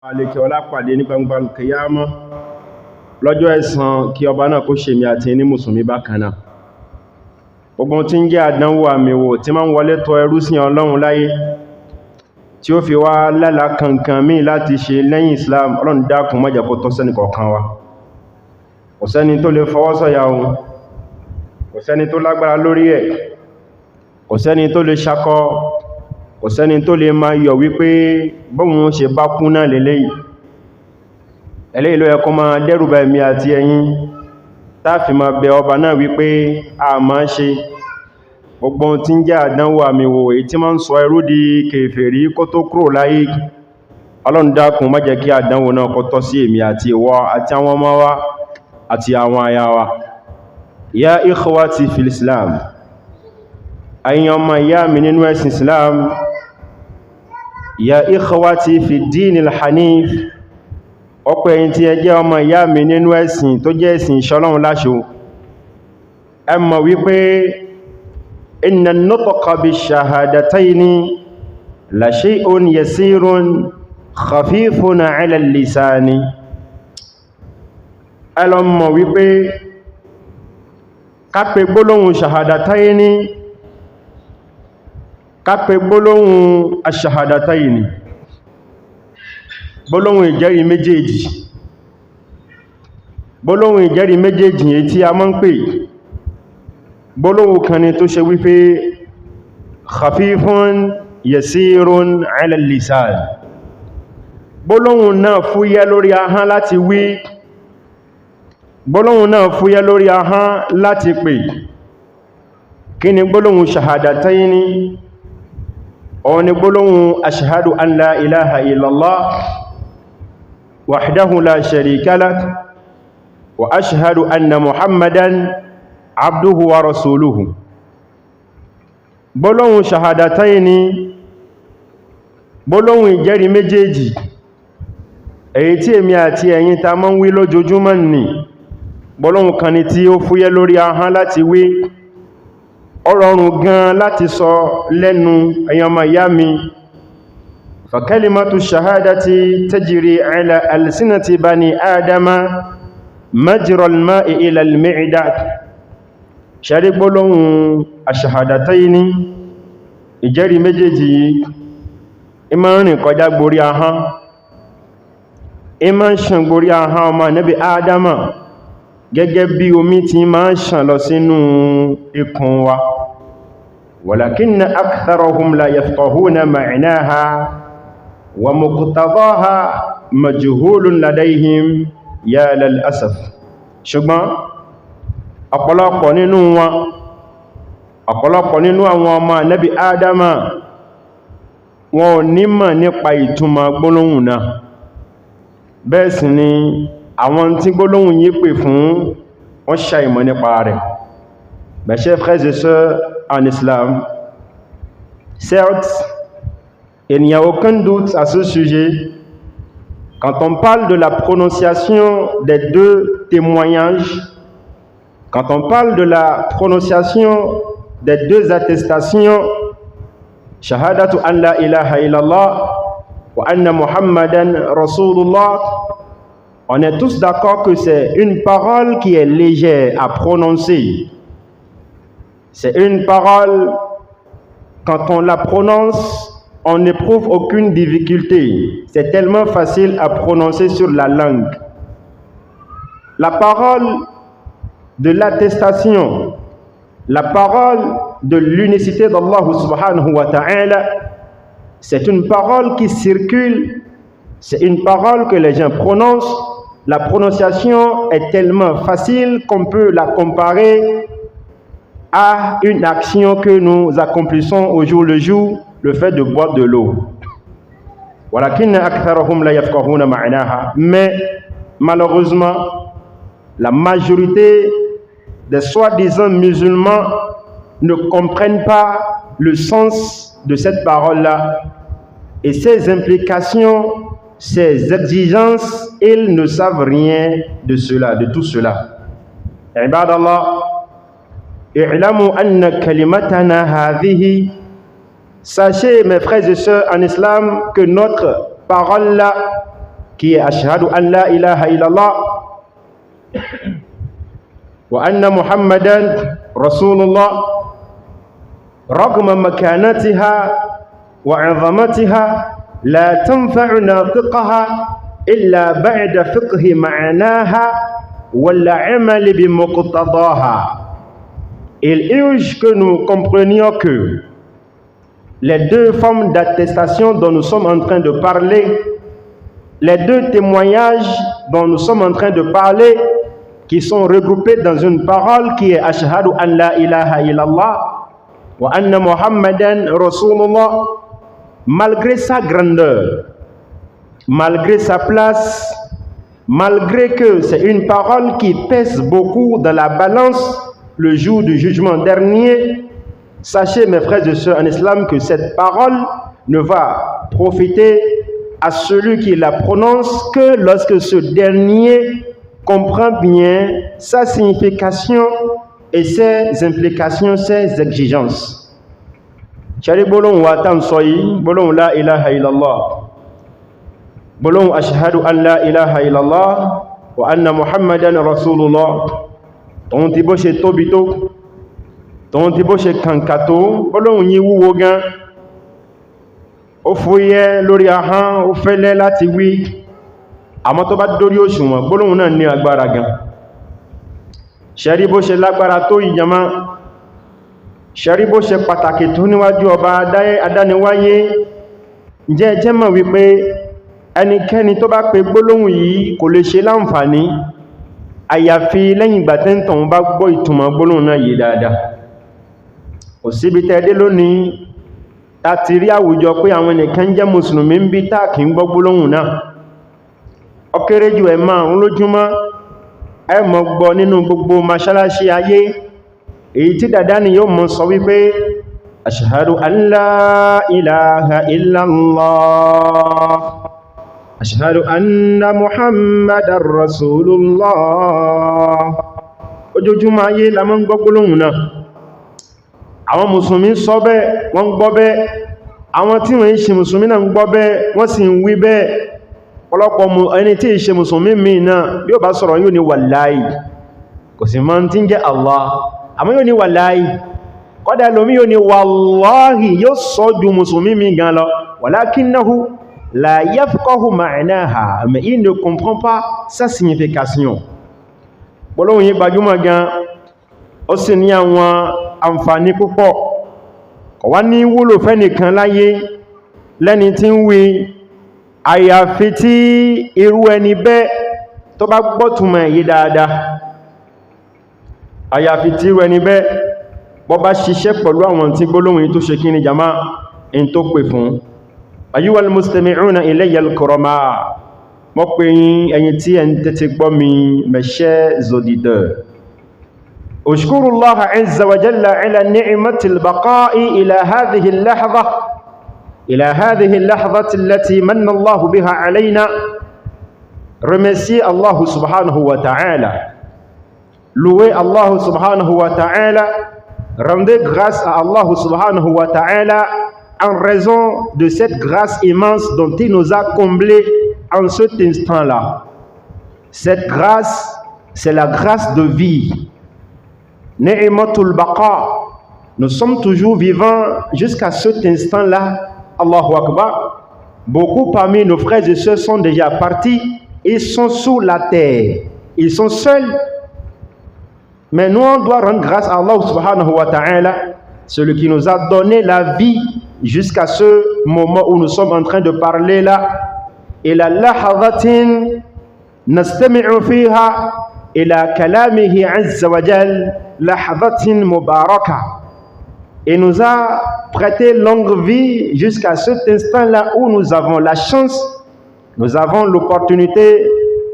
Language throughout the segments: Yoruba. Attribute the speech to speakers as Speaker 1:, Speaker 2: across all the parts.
Speaker 1: Àlekè ọlá pàdé ní gbangba kìyàmọ́ lọ́jọ́ ẹ̀san kí ọba náà kó ṣe mi àti ní mùsùlùmí bákan náà. Gbogbo tí ń jẹ́ àdánwò àmìwò tí máa ń wọlé tọ ẹrú sí Ọlọ́run láyé tí ó fi wá lálà kankan mí láti ṣe lẹ́yìn Islam, Ọlọ́run dákun má jẹ́ kó tọ́ sẹ́ni kọ̀ọ̀kan wa. Kò sẹ́ni tó lè fọwọ́ sọ̀yà ohun, kò sẹ́ni tó lágbára lórí ẹ̀, kò sẹ́ni tó lè ṣakọ, kò sẹ́ni tó lè máa yọ̀ wípé bóhun ṣe bá kú náà lélẹ́yìí. Eléyìí ló yẹ kó máa dẹ́rùbà ẹ̀mí àti ẹ̀yin táàfì máa bẹ ọba náà wípé a máa ṣe gbogbo tí ń jẹ́ àdánwò àmìwò èyí tí máa ń sọ ẹrú di kèfèrí kó tó kúrò láyé. Ọlọ́run dákun má jẹ́ kí àdánwò náà kó tọ́ sí èmi àti ìwọ àti àwọn ọmọ wa àti àwọn aya wa. Ya ikhwati fil Islam, ẹ̀yin ọmọ ìyá mi nínú ẹ̀sìn Islam, ya ikhwati fi dinil hanif, ọ̀pọ̀ ẹ̀yin tí ẹ jẹ́ ọmọ ìyá mi nínú ẹ̀sìn tó jẹ́ ẹ̀sìn ìṣọ́lọ́run láṣo. Ẹ mọ̀ wípé inna nutqa bi shahadataini la shay'un yasirun khafifun ala lisani. Ẹ lọ mọ̀ wípé ká pe gbólóhùn shahadataini, ká pe gbólóhùn ash-shahadataini, gbólóhùn ìjẹ́rìí méjèèjì, gbólóhùn ìjẹ́rìí méjèèjì èyí tí a máa ń pè gbólóhùn kan ni tó ṣe wípé khafifun yasirun ala lisan. Gbólóhùn náà fúyẹ́ lórí ahán láti wí, gbólóhùn náà fúyẹ́ lórí ahán láti pè. Kí ni gbólóhùn shahadataini? Ó ní gbólóhùn ashhadu an la ilaha illallah wahdahu la sharika lah wa ashhadu anna muhammadan abduhu wa rasuluhu. Gbólóhùn shahadataini, gbólóhùn ìjẹ́rìí méjèèjì èyí tí èmi àti ẹ̀yin ta máa ń wí lójoojúmọ́ ni gbólóhùn kan ni tí ó fúyẹ́ lórí ahán láti wí, ó rọrùn gan láti sọ lẹ́nu. Ẹ̀yin ọmọ ìyá mi, fa kalimatu shahadati tajri ala alsinati bani adama majra al-ma'i ila al-mi'dah. Ṣẹ́rí gbólóhùn ash-shahadataini, ìjẹ́rìí méjèèjì yìí, ìmá rìn kọjá gborí ahán, ìmá ṣàn gborí ahán ọmọ Ànábì Ádámà gẹ́gẹ́ bí omi tí máa ṣàn lọ sínú ikùn wa. Walakinna aktharahum la yafqahuna ma'naha wa muqtadaha majhulun ladayhim ya lal asaf. Ṣùgbọ́n ọ̀pọ̀lọpọ̀ nínú àwọn ọmọ Ànábì Ádámà wọn ò nímọ̀ nípa ìtumọ̀ gbólóhùn náà. Bẹ́ẹ̀ sì ni àwọn tí gbólóhùn yìí pè fún wọ́n ṣàìmọ̀ nípa rẹ̀. Mes chers frères et sœurs en islam, certes, il n'y a aucun doute à ce sujet. Quand on parle de la prononciation des deux témoignages, quand on parle de la prononciation des deux attestations, shahadatu an la ilaha illallah wa anna muhammadan rasulullah, on est tous d'accord que c'est une parole qui est légère à prononcer. C'est une parole, quand on la prononce, on n'éprouve aucune difficulté. C'est tellement facile à prononcer sur la langue. La parole de l'attestation, la parole de l'unicité d'Allah subhanahu wa ta'ala, c'est une parole qui circule, c'est une parole que les gens prononcent. La prononciation est tellement facile qu'on peut la comparer à une action que nous accomplissons au jour le jour, le fait de boire de l'eau. Mais malheureusement, la majorité des soi-disant musulmans ne comprennent pas le sens de cette parole-là et ses implications, ses exigences. Ils ne savent rien de cela, de tout cela. Ibadallah, i'lamu anna kalimatana hadhihi, sachez mes frères et sœurs en islam que notre parole là qui est ashhadu an la ilaha illallah wa anna muhammadan rasulullah رغم مكانتها وعظمتها لا تنفع ناطقها إلا بعد فقه معناها والعمل بمقتضاها. Il urge que nous comprenions que les deux formes d'attestation dont nous sommes en train de parler, les deux témoignages dont nous sommes en train de parler, qui sont regroupés dans une parole qui est ashhadu an la ilaha illallah wa anna muhammadan rasulullah, malgré sa grandeur, malgré sa place, malgré que c'est une parole qui pèse beaucoup dans la balance le jour du jugement dernier, sachez mes frères et sœurs en islam que cette parole ne va profiter à celui qui la prononce que lorsque ce dernier comprend bien sa signification et ses implications, ses exigences. Chari bolon wa tan soyi, bolon la ilaha illallah, bolon ashhadu an la ilaha illallah wa anna muhammadan rasulullah. Ton ti bo se tobito, ton ti bo se kankato, bolon yi wuwo gan. Ó fúyẹ́ lórí ahọ́n, ó fẹ́lẹ́ láti wí, àmọ́ tó bá dórí òṣùwọ̀n gbólóhùn náà ní agbára gan. Ṣẹ̀rí bó ṣe lágbára tó ìjàmá, ṣẹ̀rí bó ṣe pàtàkì tó níwájú ọba adániwáyé. Ǹjẹ́ ẹ jẹ́ mọ̀ wípé ẹnikẹ́ni tó bá pe gbólóhùn yìí kò lè ṣe láǹfààní àyàfi lẹ́yìn ìgbà tí ń tọ̀hún bá gbọ́ ìtumọ̀ gbólóhùn náà yìí dáadáa. Kò síbi tẹ́ dé lónìí láti rí àwùjọ pé àwọn ẹnìkan jẹ́ mùsùlùmí ń bí táà kì ń gbọ́ gbólóhùn náà. Ó kéré jù ẹ̀márùn lójúmọ́ ẹ mọ̀ gbọ́ nínú gbogbo mọ́ṣáláṣí ayé, èyí tí dàdá ni yóò mọ̀ sọ wípé ashhadu an la ilaha illallah, ashhadu anna muhammadar rasulullah. Ojoojúmọ́ ayé la mọ́ ń gbọ́ gbólóhùn náà. Àwọn mùsùlùmí sọ bẹ́ẹ̀, wọ́n gbọ́ bẹ́ẹ̀, àwọn tí wọ́n ń ṣe mùsùlùmí náà ń gbọ́ bẹ́ẹ̀, wọ́n sì ń wí bẹ́ẹ̀. Ọ̀pọ̀lọpọ̀ ẹni tí ìṣe mùsùlùmí mi náà bí ó bá sọ̀rọ̀ yóò ní wàláì, kò sì mọ̀ tí ń jẹ́ Allah, àmọ́ yóò ní wàláì. Kọ́dà lómi yóò ní wàláhì, yóò sọ ju mùsùlùmí mi gan lọ, walakinnahu la yafqahu ma'naha, mais il ne comprend pas sa signification. Gbólóhùn yìí gbajúmọ̀ gan, ó sì ní àwọn àǹfààní púpọ̀, kò wá ní wúlò fẹ́nìkan láyé lẹ́ni tí ń wí àyàfi tí irú ẹni bẹ́ẹ̀ tó bá gbọ́tùmọ̀ èyí dáadáa, àyàfi tí irú ẹni bẹ́ẹ̀ bọ́ bá ṣiṣẹ́ pẹ̀lú àwọn tí gbólóhùn yìí tó ṣe kí ni jama in tó pè fún. Ayyuhal mustami'una ilayya al-kurama, mọ́ pé ẹ̀yin tí ẹ̀ ń tẹ́tí gbọ́ mi, mes chers auditeurs. أشكر الله عز وجل على نعمة البقاء إلى هذه اللحظة التي من الله بها علينا. Remercier Allah subhanahu wa ta'ala, louer Allah subhanahu wa ta'ala, rendez grâce à Allah subhanahu wa ta'ala en raison de cette grâce immense dont il nous a comblés en cet instant-là. Cette grâce, c'est la grâce de vie. Ni'matul baqa, nous sommes toujours vivants jusqu'à cet instant-là. Allahu Akbar. Beaucoup parmi nos frères et sœurs sont déjà partis, ils sont sous la terre, ils sont seuls. Mais nous on doit rendre grâce à Allah subhanahu wa ta'ala, celui qui nous a donné la vie jusqu'à ce moment où nous sommes en train de parler là. Ila lahadhatin nastami'u fiha ila kalamihi azza wa jal, lahadhatin mubaraka. Et nous a prêté longue vie jusqu'à cet instant-là où nous avons la chance, nous avons l'opportunité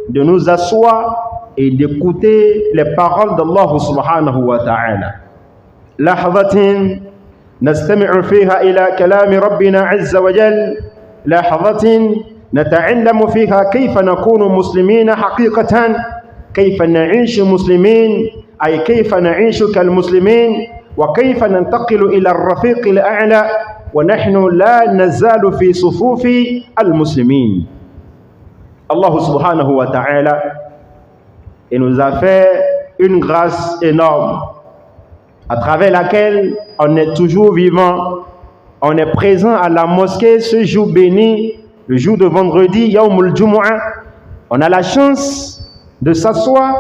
Speaker 1: de nous asseoir et d'écouter les paroles d'Allah subhanahu wa ta'ala. Lahadhatin nastami'u fiha ila kalami rabbina azza wa jal, lahadhatin نتعلم فيها كيف نكون مسلمين حقيقة، كيف نعيش مسلمين، أي كيف نعيش كالمسلمين، وكيف ننتقل إلى الرفيق الأعلى ونحن لا نزال في صفوف المسلمين. Allah subhanahu wa ta'ala, il nous a fait une grâce énorme à travers laquelle on est toujours vivant, on est présent à la mosquée ce jour béni, le jour de vendredi, Yawmul Jumu'ah. On a la chance de s'asseoir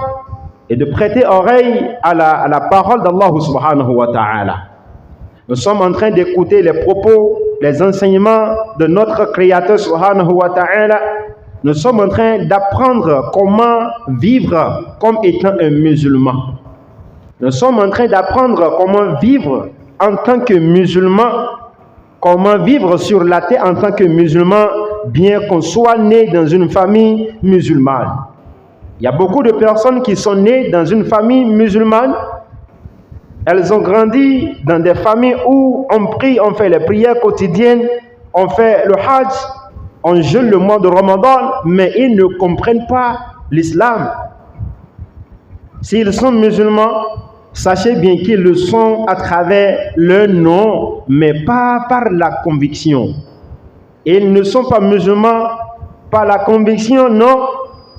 Speaker 1: et de prêter oreille à la parole d'Allah subhanahu wa ta'ala. Nous sommes en train d'écouter les propos, les enseignements de notre Créateur subhanahu wa ta'ala. Nous sommes en train d'apprendre comment vivre comme étant un musulman. Nous sommes en train d'apprendre comment vivre en tant que musulman, comment vivre sur la terre en tant que musulman, bien qu'on soit né dans une famille musulmane. Il y a beaucoup de personnes qui sont nées dans une famille musulmane. Elles ont grandi dans des familles où on prie, on fait les prières quotidiennes, on fait le hajj, on jeûne le mois de Ramadan, mais ils ne comprennent pas l'islam. S'ils sont musulmans, sachez bien qu'ils le sont à travers leur nom, mais pas par la conviction. Ils ne sont pas musulmans par la conviction, non.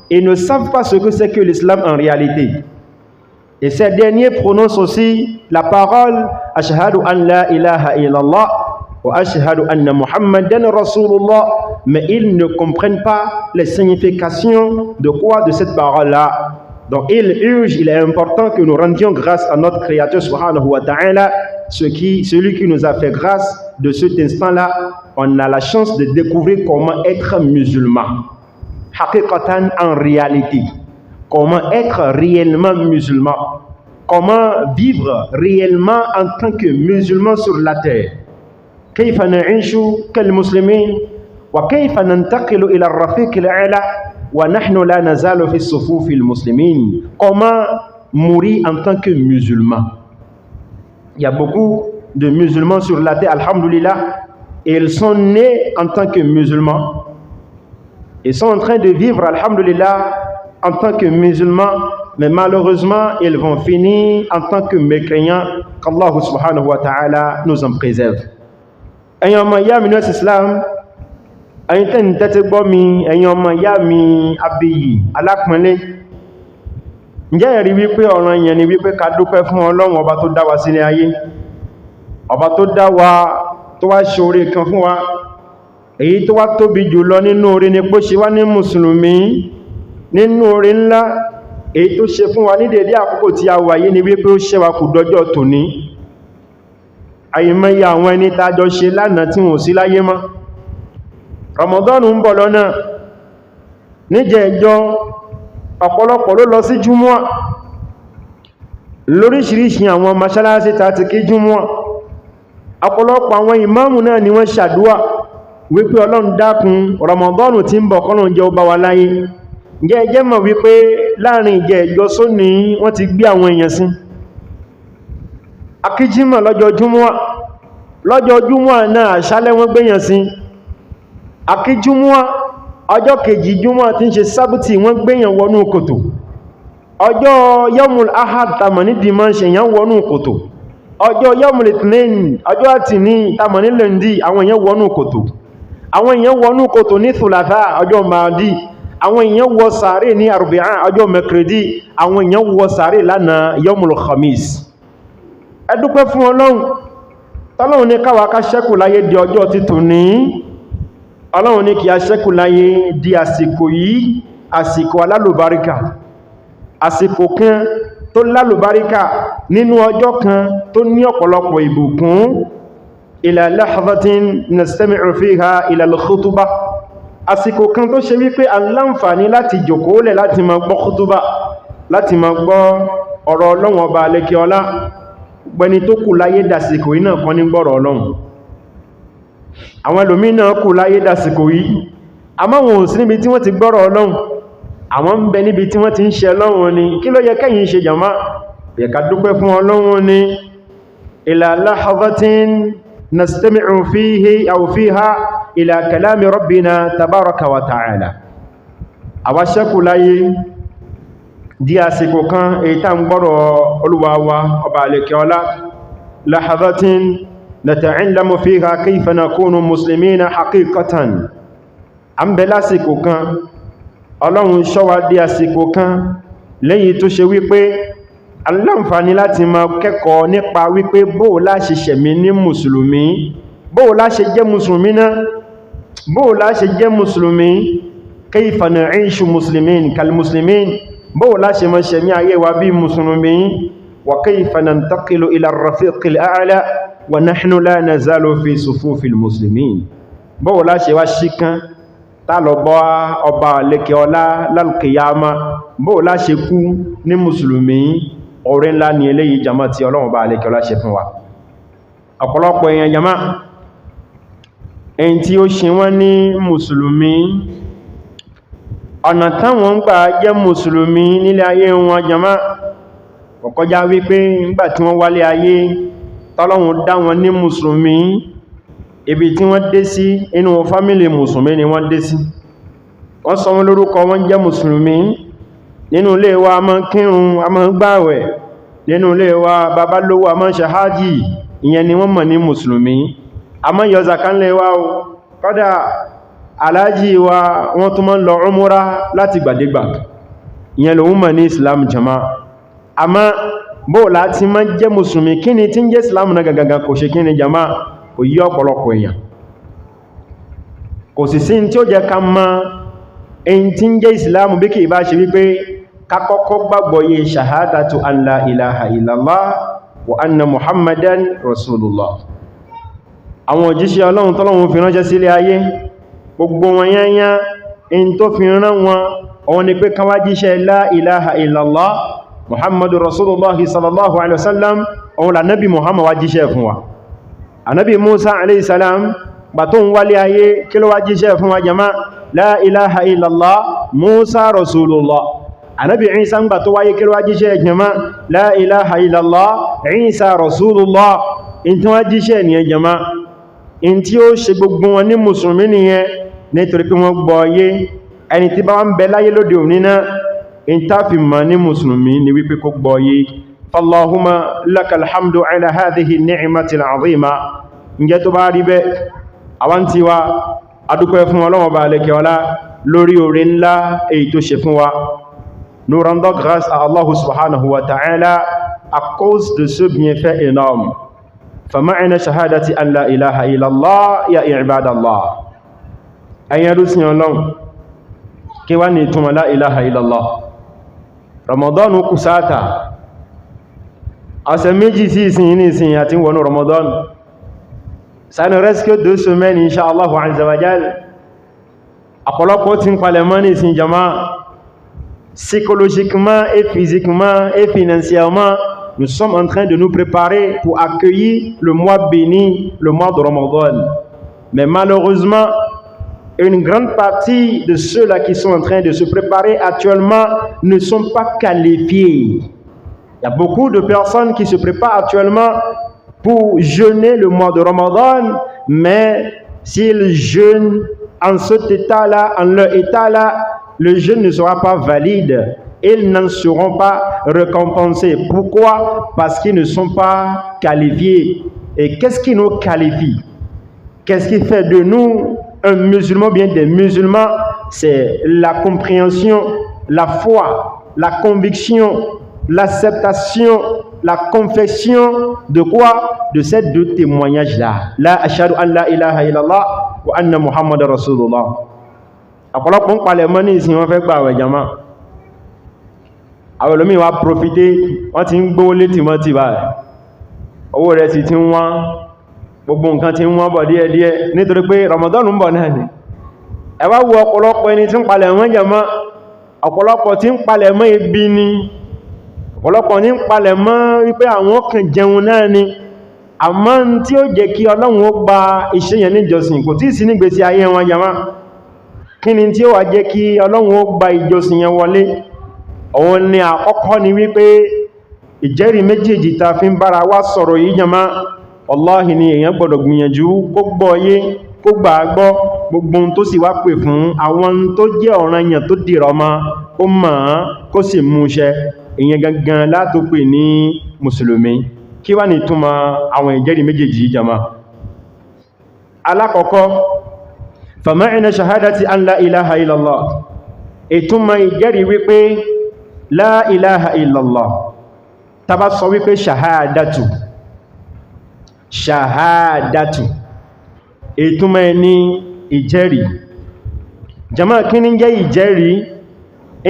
Speaker 1: Ils ne savent pas ce que c'est que l'islam en réalité. Et ces derniers prononcent aussi la parole « Ashhadu an la ilaha illallah wa ashhadu anna Muhammadan Rasulullah » mais ils ne comprennent pas les significations de quoi de cette parole-là. Donc il urge, il est important que nous rendions grâce à notre Créateur subhanahu wa ta'ala, celui qui nous a fait grâce de cet instant-là. On a la chance de découvrir comment être musulman. Haqiqatan, en réalité. Comment être réellement musulman. Comment vivre réellement en tant que musulman sur la terre. كيف نعيش كالمسلمين وكيف ننتقل إلى الرفيق الأعلى ونحن لا نزال في الصفوف المسلمين. Comment mourir en tant que musulman. Il y a beaucoup de musulmans sur la terre, alhamdulillah, et ils sont nés en tant que musulmans. Ils sont en train de vivre, alhamdulillah, en tant que musulmans, mais malheureusement, ils vont finir en tant que mécréants, qu'Allah subhanahu wa ta'ala nous en préserve. Ẹ̀yin ọmọ ìyá mi nínú Islam, ẹ̀yin tẹ́ ń tẹ́tí gbọ́ mi, ẹ̀yin ọmọ ìyá mi abiyì alápọ̀nlé. Ǹjẹ́ ẹ rí wípé ọ̀ràn yẹn ni wípé ká dúpẹ́ fún Ọlọ́run ọba tó dá wa sílé ayé, ọba tó dá wa, tó wá ṣe oore kan fún wa. Èyí tó wá tóbi jùlọ nínú oore ni pé ṣe wá ní mùsùlùmí. Nínú oore ńlá èyí tó ṣe fún wa ní dédé àkókò tí a wà yìí ni wípé ó ṣe wa kù dọjọ́ tòní. Àìmọye àwọn ẹni tá jọ ṣe lánàá tí wọ́n sí láyé mọ́. Ramadan ń bọ̀ lọ́nà. Níjẹ̀ẹ́jọ́ ọ̀pọ̀lọpọ̀ ló lọ sí Jumu'ah. Lóríṣiríṣi àwọn mọ́sálásí tá ti kí Jumu'ah. Ọ̀pọ̀lọpọ̀ àwọn ìmáàmù náà ni wọ́n ṣàdúà wípé Ọlọ́run dákun Ramadan tí ń bọ̀ kọ́lọ́run jẹ́ ó bá wa láyé. Ǹjẹ́ ẹ jẹ́ mọ̀ wípé láàrin ìjẹ̀ẹ́jọ́ sóní wọ́n ti gbé àwọn èèyàn sí. Akíjímọ̀ lọ́jọ́ Jumu'ah náà àṣálẹ́ wọ́n gbéyàn sí. Akíjúmọ́ ọjọ́ kejì Jumu'ah tí ń ṣe sábùtì wọ́n gbéyàn wọnú kòtò. Ọjọ́ Yawmul Ahad tamọ̀ ní dìmọ̀ ṣe yàn wọnú kòtò. Ọjọ́ Yawmul Ithnain ọjọ́ àtìní tamọ̀ ní lẹ́ndì àwọn èèyàn wọnú kòtò. Àwọn èèyàn wọnú kòtò ní Thulatha ọjọ́ Mahdi. Àwọn èèyàn wọ sàárè ní Arbi'a ọjọ́ Makridi. Àwọn èèyàn wọ sàárè lánàá Yawmul Khamis. Ẹ dúpẹ́ fún Ọlọ́run. Ọlọ́run ní káwa ká ṣẹ́kù láyé di ọjọ́ títún ní. Ọlọ́run ní kí a ṣẹ́kù láyé di àsìkò yìí, àsìkò alálùbáríkà. Àsìkò kan tó lálùbáríkà nínú ọjọ́ kan tó ní ọ̀pọ̀lọpọ̀ ìbùkún. Ila lahzatin nastami'u fiha ila al-khutbah. Àsìkò kan tó ṣe wípé aláǹfààní láti jòkóólẹ̀ láti máa gbọ́ khutbah, láti máa gbọ́ ọ̀rọ̀ Ọlọ́run ọba àlékè ọlá. Gbẹni tó kù láyé dàsìkò yìí náà kan ní gbọ́rọ̀ Ọlọ́run. Àwọn ẹlòmí náà kù láyé dàsìkò yìí, àmọ́ wọn ò sí níbi tí wọ́n ti gbọ́rọ̀ Ọlọ́run. Àwọn ń bẹ níbi tí wọ́n ti ń ṣe Ọlọ́run ni. Kí ló yẹ kẹ́yìn ṣe jàmá? Yẹ ká dúpẹ́ fún Ọlọ́run ni. Ila lahzatin nastami'u fihi aw fiha ila kalami rabbina tabaraka wa ta'ala. Àwa ṣẹ́kù láyé di àsìkò kan èyí tá ń gbọ́rọ̀ Olúwa wa ọba àlékè ọlá. Lahzatin nata'allamu fiha kayfa nakunu muslimina haqiqatan. À ń bẹ lásìkò kan Ọlọ́run ṣọ́ wa dé àsìkò kan lẹ́yìn tó ṣe wípé aláǹfààní láti máa kẹ́kọ̀ọ́ nípa wípé bóò la ṣe ṣẹ̀mí ní mùsùlùmí, bóò la ṣe jẹ́ mùsùlùmí náà, bóò la ṣe jẹ́ mùsùlùmí, kayfa na'ishu muslimin kal muslimin, bóò la ṣe máa ṣẹ̀mí ayé wa bí mùsùlùmí, wa kayfa nantaqilu ila ar-rafiqil a'la wa nahnu la nazalu fi sufufil muslimin, bóò la ṣe wá ṣíkán tá lọ bọ́ ọba lẹ́kẹ̀ ọlá lálùkìyàmá, bóò la ṣe kú ní mùsùlùmí. Ọ̀rẹ́ ńlá ni eléyìí jama tí Ọlọ́run bá lẹ́kẹ̀ ọlá ṣe fún wa. Ọ̀pọ̀lọpọ̀ èèyàn jama èyí tí ó ṣe wọ́n ní mùsùlùmí, ọ̀nà táwọn ń gbà jẹ́ mùsùlùmí nílé ayé wọn jama kò kọjá wípé nígbà tí wọ́n wálé ayé tọ́lọ́run dá wọn ní mùsùlùmí, ibi tí wọ́n dé sí inú fámílì mùsùlùmí ni wọ́n dé sí. Wọ́n sọ wọn lórúkọ, wọ́n jẹ́ mùsùlùmí. Nínú ilé wa a máa kírun, a máa gbààwẹ̀. Nínú ilé wa bàbá lówó a máa ṣe hájì, ìyẹn ni wọ́n mọ̀ ní mùsùlùmí. A máa yọ zàká ńlé wa o, kódà aláàjì wa wọ́n tún máa lọ umura láti gbàdégbà, ìyẹn lòun mọ̀ ní Islam jama. Àmọ́ bóò láti máa jẹ́ mùsùlùmí, kí ni tí ń jẹ́ Islam náà gàgàgà kò ṣe kí ni jama, kò yí ọ̀pọ̀lọpọ̀ èèyàn. Kò sì sí tí ó jẹ́ ká mọ̀ èyí tí ń jẹ́ Islam bí kì í bá ṣe wípé ká kọ́kọ́ gbàgbọ́ yé shahadatu an la ilaha illallah wa anna muhammadan rasulullah. Àwọn òjíṣẹ́ Ọlọ́run tọ́lọ́run fi ránṣẹ́ sílé ayé, gbogbo wọn yányá in tó fi rán wọn òun ni pé kan wá jíṣẹ́ la ilaha illallah muhammadu rasulullah sallallahu alaihi wasallam, òun la nabi muhammad wá jíṣẹ́ fún wa. Ànábì Musa alayhi salam gbàtó ń wálé ayé kí ló wá jíṣẹ́ fún wa jama, la ilaha illallah Musa rasulullah. Ànábì Isa ń gbàtó wáyé kí ló wá jíṣẹ́ jama, la ilaha illallah Isa rasulullah. In tí wá jíṣẹ́ ni jama, in tí ó ṣe gbogbo wọn ní mùsùlùmí nìyẹn, nítorí pé wọ́n gbọ́ yé. Ẹni tí bá wá ń bẹ láyé lóde òní náà, in tá fi mọ̀ ní mùsùlùmí ni wípé kó gbọ́ yé. Fallahumma lakal hamdu ala hadhihi ni'matil azima. Ǹjẹ́ tó bá rí bẹ́, àwọn tí wa adúpẹ́ fún Ọlọ́run bá lẹ́kẹ̀ ọlá lórí oore ńlá èyí tó ṣe fún wa. Nous rendons grâce à Allah subhanahu wa ta'ala à cause de ce bienfait énorme. Fama'ina shahadati an la ilaha illallah ya ibadallah. Ayé rúsìn Ọlọ́run, kí wá ní ìtumọ̀ la ilaha illallah. Ramadan kù sáàtà. Ọ̀sẹ̀ méjì sí ìsìn ní ìsìn àti wọnú Ramadan. Ça ne reste que 2 semaines, Inch'Allah azza wa jal. Ọ̀pọ̀lọpọ̀ tí ń palẹ̀ mọ́ ní ìsìn jama, psychologiquement et physiquement et financièrement, nous sommes en train de nous préparer pour accueillir le mois béni, le mois de Ramadan. Mais malheureusement, une grande partie de ceux-là qui sont en train de se préparer actuellement ne sont pas qualifiés. Il y a beaucoup de personnes qui se préparent actuellement pour jeûner le mois de Ramadan, mais s'ils jeûnent en cet état-là, en leur état-là, le jeûne ne sera pas valide. Ils n'en seront pas récompensés. Pourquoi? Parce qu'ils ne sont pas qualifiés. Et qu'est-ce qui nous qualifie? Qu'est-ce qui fait de nous un musulman, bien des musulmans? C'est la compréhension, la foi, la conviction, l'acceptation, la confession de quoi? De ces 2 témoignages-là. La ashhadu an la ilaha illallah wa anna muhammad rasulullah. Ọ̀pọ̀lọpọ̀ ń palẹ̀ mọ́ ní ìsìn wọn fẹ́ gbà àwẹ̀ jama. Àwọn olómi wá profité, wọ́n ti ń gbówó létí mọ́ ti báyìí. Owó rẹ̀ sì ti ń wọ́n, gbogbo nǹkan ti ń wọ́n bọ̀ díẹ̀díẹ̀ nítorí pé Ramadan ń bọ̀ náà ni. Ẹ wá wo ọ̀pọ̀lọpọ̀ ẹni tí ń palẹ̀ mọ́ jama, ọ̀pọ̀lọpọ̀ tí ń palẹ̀ mọ́ ebi ni, ọ̀pọ̀lọpọ̀ ní ń palẹ̀ mọ́ wípé àwọn kan jẹun náà ni. Àmọ́ tí ó jẹ́ kí Ọlọ́run ó gba iṣẹ́ yẹn níjọsìn kò tí sí nígbésí ayé wọn jama. Kí ni tí ó wà jẹ́ kí Ọlọ́run ó gba ìjọsìn yẹn wọlé? Òun ni àkọ́kọ́ ni wípé ìjẹ́rìí méjèèjì ta fi ń bára wá sọ̀rọ̀ yìí jama, wallahi ni èèyàn gbọ́dọ̀ gbìyànjú kó gbọ́ yé, kó gbà gbọ́ gbogbo tó sì wá pè fún àwọn tó jẹ́ ọ̀ranyàn tó dìrọ̀ mọ́, kó mọ̀ kó sì múṣẹ. Ìyẹn gangan látó pè ní mùsùlùmí. Kí wá ní túnmọ̀ àwọn ìjẹ́rìí méjèèjì jama? Alákọ̀ọ́kọ́, fama'ina shahadati an la ilaha illallah. ìtumọ̀ ìjẹ́rìí wípé la ilaha illallah tá bá sọ wípé ṣàhádàtù ìtumọ̀ ẹni ìjẹ́rìí. Jàmáà, kí ní jẹ́ ìjẹ́rìí?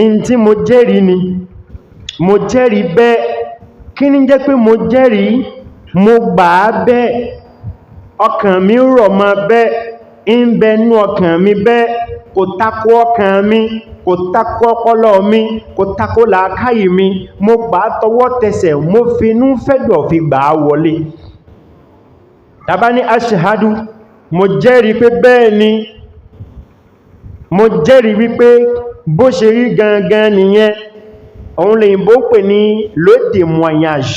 Speaker 1: In tí mo jẹ́rìí ni, mo jẹ́rìí bẹ́ẹ̀. Kí ní jẹ́ pé mo jẹ́rìí? Mo gbà á bẹ́ẹ̀, ọkàn mi rọ̀ mọ́ bẹ́ẹ̀, ń bẹ nú ọkàn mi bẹ́ẹ̀, kò takò ọkàn mi, kò takò ọpọlọ mi, kò takò làákàyè mi. Mo gbà á tọwọ́ tẹsẹ̀, mo finú fẹ́dọ̀ fi gbà á wọlé. Tàbá ní ashhadu, mo jẹ́rìí pé bẹ́ẹ̀ ni, mo jẹ́rìí wípé bó ṣe rí gangan nìyẹn. Òun lè ìbò pè ní le témoignage,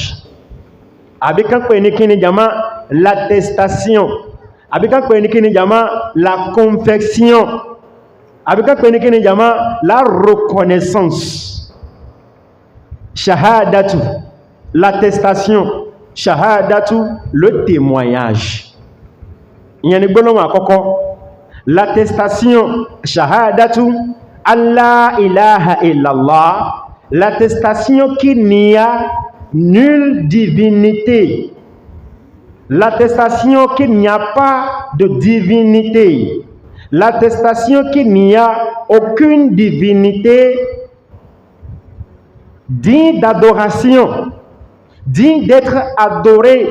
Speaker 1: àbí kán pè ní kíni jàmá l'attestation, àbí kán pè ní kíni jàmá la confession, àbí kán pè ní kíni jàmá la reconnaissance. Shahadatu, l'attestation, shahadatu, le témoignage. Ìyẹn ni gbólóhùn àkọ́kọ́. L'attestation, shahadatu, Allah ilaha illallah, l'attestation qu'il n'y a nulle divinité, l'attestation qu'il n'y a pas de divinité, l'attestation qu'il n'y a aucune divinité digne d'adoration, digne d'être adoré,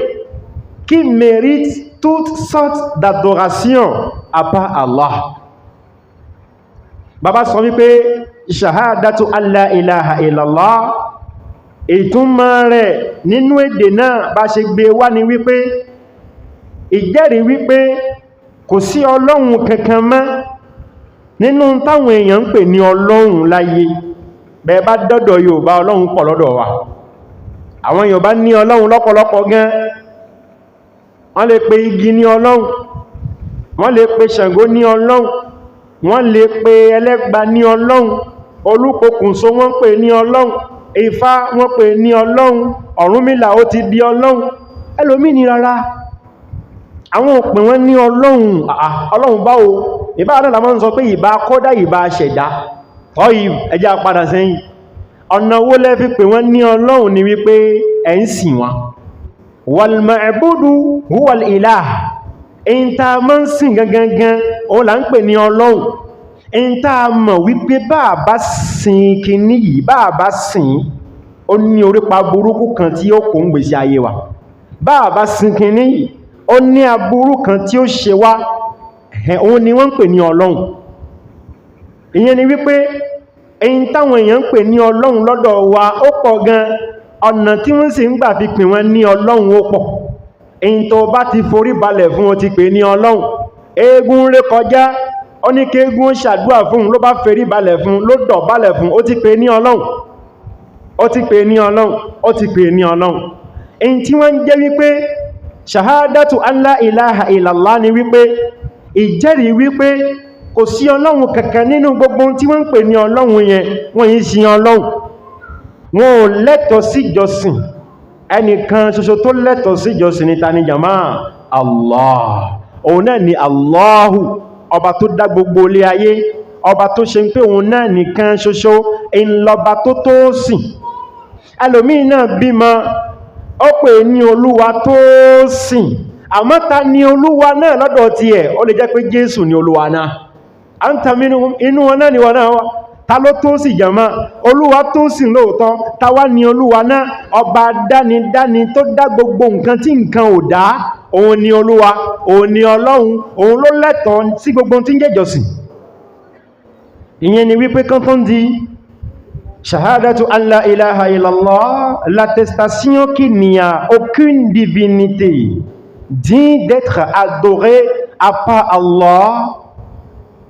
Speaker 1: qui mérite toutes sortes d'adoration à part Allah. Bàbá sọ wípé ṣàhádàtù alla ilaha illallah, ìtumọ̀ rẹ̀ nínú èdè náà bá ṣe gbé wá ní wípé ìjẹ́rìí wípé kò sí ọlọ́run kankan mọ́ nínú táwọn èèyàn ń pè ní ọlọ́run láyé. Bẹ́ẹ̀ bá dọ́dọ̀ Yorùbá, ọlọ́run pọ̀ lọ́dọ̀ wa. Àwọn Yorùbá ní ọlọ́run lọ́pọ̀lọpọ̀ gan. Wọ́n lè pe igi ní ọlọ́run, wọ́n lè pe Ṣàngó ní ọlọ́run, wọ́n lè pe ẹlẹ́gba ní ọlọ́run, Olúkokùnso wọ́n pè ní ọlọ́run, Ifá wọ́n pè ní ọlọ́run, Ọ̀rúnmìlà ó ti di ọlọ́run. Ẹlòmí ní rárá, àwọn òpin wọ́n ní ọlọ́run. Ọlọ́run báwo? Ìbá àdọ́là máa ń sọ pé ìbá kọ́dá ìbá ṣẹ̀dá. Ọ̀yí ẹjá padà sẹ́yìn. Ọ̀nà wo lẹ́ fi pè wọ́n ní ọlọ́run ni wípé ẹ̀ ń sìn wọn. Wal ma'budu huwal ilah. In ta mọ́ ń sìn gangan, òun là ń pè ní ọlọ́run. In ta mọ̀ wípé bàbá sìn kìíní yìí, bàbá sìn, ó ní orípa burúkú kan tí ó kò ń gbèsè ayé wa. Bàbá sìn kìíní yìí, ó ní aburú kan tí ó ṣe wá, òun ni wọ́n ń pè ní ọlọ́run. Ìyẹn ni wípé in táwọn èèyàn ń pè ní ọlọ́run lọ́dọ̀ wa ó pọ̀ gan. Ọ̀nà tí wọ́n sì ń gbà fi pè wọ́n ní ọlọ́run ó pọ̀. In tó bá ti forí balẹ̀ fún, ó ti pè ní ọlọ́run. Eégún ré kọjá, ó ní kí eégún ṣàdúà fún, ló bá forí balẹ̀ fún, ló dọ̀bálẹ̀ fún, ó ti pè ní ọlọ́run. Ó ti pè ní ọlọ́run, ó ti pè ní ọlọ́run. In tí wọ́n jẹ́ wípé ṣàhádàtù alla ilaha illallah ni wípé ìjẹ́rìí wípé kò sí ọlọ́run kankan nínú gbogbo tí wọ́n ń pè ní ọlọ́run yẹn. Wọ́n yìí sí ọlọ́run, wọn ò lẹ́tọ̀ọ́ sí ìjọsìn. Ẹnìkan ṣoṣo tó lẹ́tọ̀ọ́ sí ìjọsìn ni ta ni jàmá? Allah. Òun náà ni Allahu, ọba tó dá gbogbo ilé ayé, ọba tó ṣe pé òun náà nìkan ṣoṣo ìlọba tó tó sìn. Ẹlòmíì náà bímọ, ó pè ní olúwa tó sìn, àmọ́ ta ni olúwa náà lọ́dọ̀ ti ẹ̀? Ó lè jẹ́ pé Jésù ni olúwa náà. A ń ta inú wọn náà ni wọn náà wá. Ta ló tó sì jàmá? Olúwa tó sìn lóòótọ́. Ta wá ni olúwa náà? Ọba dánidáni tó dá gbogbo nǹkan tí nǹkan ò dá. Òun ni olúwa, òun ni ọlọ́run, òun ló lẹ́tọ̀ọ́ sí gbogbo tí ń jẹ́ ìjọsìn. Ìyẹn ni wípé kan tó ń di Shahadatu an la ilaha illallah, l'attestation qu'il n'y a aucune divinité digne d'être adorée à part Allah.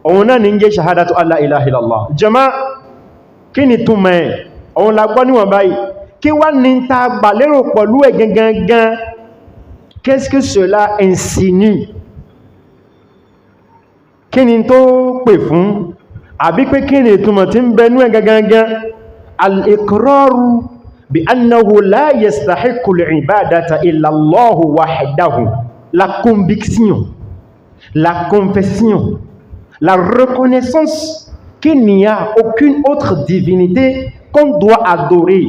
Speaker 1: Òun náà ni ń jẹ́ Shahadatu an la ilaha illallah. Jàmá, kí ni túmọ̀ ẹ̀? Òun la gbọ́ níwọ̀n báyìí. Kí wá ní ta gbà lérò pẹ̀lú ẹ̀ gangan? Qu'est-ce que cela insinue? Kí ni tó pè fún? Àbí pé kí ni ìtumọ̀ tí ń bẹ nú ẹ̀ gangan? Al-iqraru bi annahu la yastahiqqu al-ibadata illa Allahu wahdahu. La conviction, la confession, la reconnaissance qu'il n'y a aucune autre divinité qu'on doit adorer,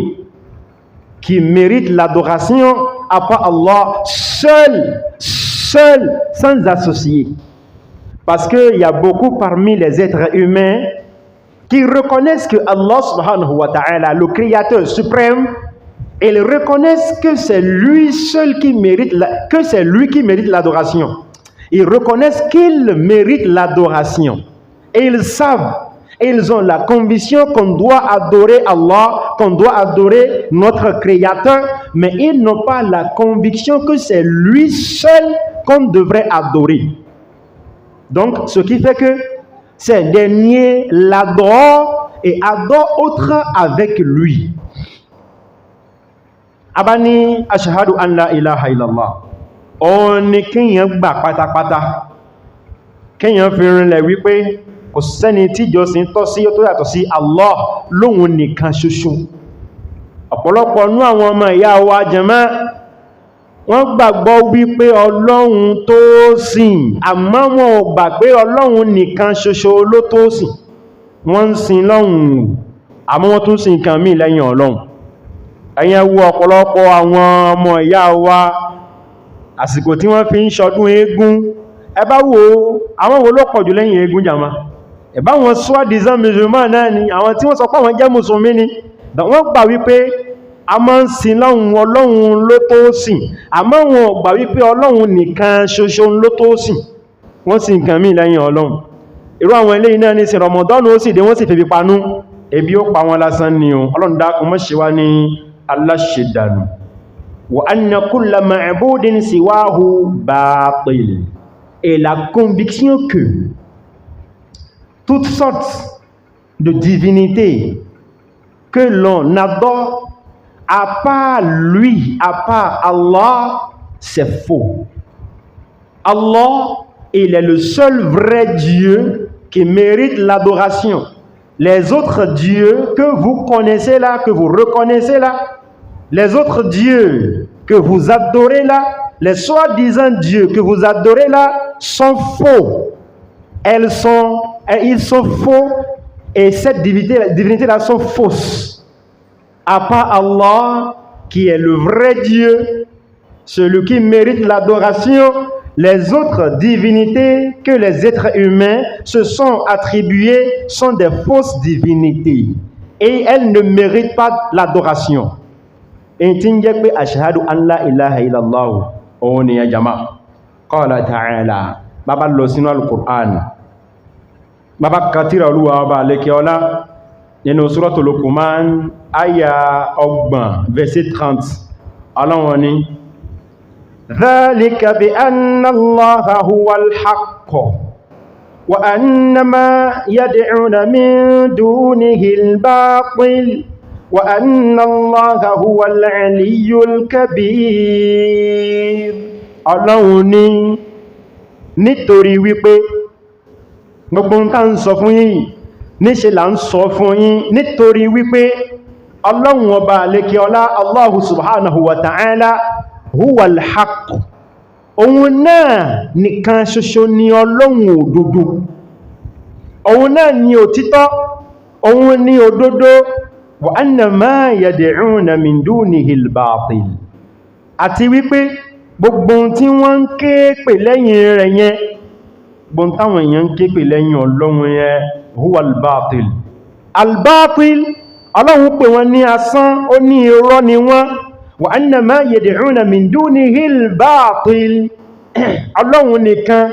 Speaker 1: qui mérite l'adoration à part Allah, seul, sans associer. Parce qu'il y a beaucoup parmi les êtres humains qui reconnaissent que Allah subhanahu wa ta'ala, le créateur suprême, ils reconnaissent que c'est lui seul qui mérite, que c'est lui qui mérite l'adoration. Ils reconnaissent qu'il mérite l'adoration. Et ils savent, et ils ont la conviction qu'on doit adorer Allah, qu'on doit adorer notre créateur, mais ils n'ont pas la conviction que c'est lui seul qu'on devrait adorer. Donc, ce qui fait que ces derniers l'adorent et adorent autre avec lui. Abani ashhadu an la ilaha illallah. On ni kéèyàn gbà pátápátá. Kéèyàn fi rinlẹ̀ wípé kò sẹ́ni tí ìjọsìn tọ́ sí tó yàtọ̀ sí Allah lóhun nìkan ṣoṣo. Ọ̀pọ̀lọpọ̀ nú àwọn ọmọ ìyá wa jàmá, wọ́n gbàgbọ́ wípé Ọlọ́run tó sìn, àmọ́ wọn ò gbà pé Ọlọ́run nìkan ṣoṣo ló tó sìn. Wọ́n ń sìn lọ́hun, àmọ́ wọ́n tún sìn nǹkan míì lẹ́yìn Ọlọ́run. Ẹ̀yin wo ọ̀pọ̀lọpọ̀ àwọn ọmọ ìyá wa àsìkò tí wọ́n fi ń ṣọdún eégún, ẹ bá wo àwọn wo ló pọ̀jù lẹ́yìn eégún jàmá. Ẹ bá wọn soi-disant musulman náà ni, àwọn tí wọ́n sọ pé àwọn jẹ́ mùsùlùmí ni, wọ́n gbà wípé a máa ń sìn lọ́hun, Ọlọ́run ló tó sìn, àmọ́ wọn ò gbà wípé Ọlọ́run nìkan ṣoṣo ló tó sìn. Wọ́n sìn nǹkan míì lẹ́yìn Ọlọ́run. Irú àwọn eléyìí náà ní sin Ramadan ó sì dé, wọ́n sì febi panú, ebi ó pa wọn lásán ni o. Ọlọ́run dákun má ṣe wá ní aláṣẹdànù. Wa anna kulla ma'budin siwahu batil. Et la conviction que toutes sortes de divinités que l'on adore à part lui, à part Allah, c'est faux. Allah, il est le seul vrai Dieu qui mérite l'adoration. Les autres dieux que vous connaissez là, que vous reconnaissez là, les autres dieux que vous adorez là, les soi-disant dieux que vous adorez là, sont faux. Ils sont faux et cette divinité-là sont fausses. À part Allah, qui est le vrai Dieu, celui qui mérite l'adoration, les autres divinités que les êtres humains se sont attribuées sont des fausses divinités. Et elles ne méritent pas l'adoration. Et tinjekbe ashhadu an la ilaha illallah oni ya jama. Qala ta'ala. Baba lo sínú al-Qur'an. Baba katira Olúwa ba leke ọlá nínú suratul Luqman aya 30 verset 30. Ọlọ́run ní dhalika bi anna Allaha huwal haqq wa anna ma yad'una min dunihi al-batil wa anna Allaha huwal aliyyul kabir. Ọlọ́run ní nítorí wípé gbogbo nǹkan ń sọ fún yín níṣe là ń sọ fún yín nítorí wípé Ọlọ́run ọba àlékè ọlá Allahu subhanahu wa ta'ala huwal haqq. Òun náà nìkan ṣoṣo ni Ọlọ́run òdodo, òun náà ni òtítọ́, òun ni òdodo. Wa anna ma yad'una min dunihi al-batil. Àti wípé gbogbo tí wọ́n ń ké pè lẹ́yìn rẹ̀ yẹn, gbogbo táwọn èèyàn ń ké pè lẹ́yìn Ọlọ́run yẹn, huwa al-batil. Al-batil, Ọlọ́run pè wọ́n ní asán, ó ní irọ́ ni wọ́n. Wa anna ma yad'una min dunihi al-batil. Ọlọ́run nìkan,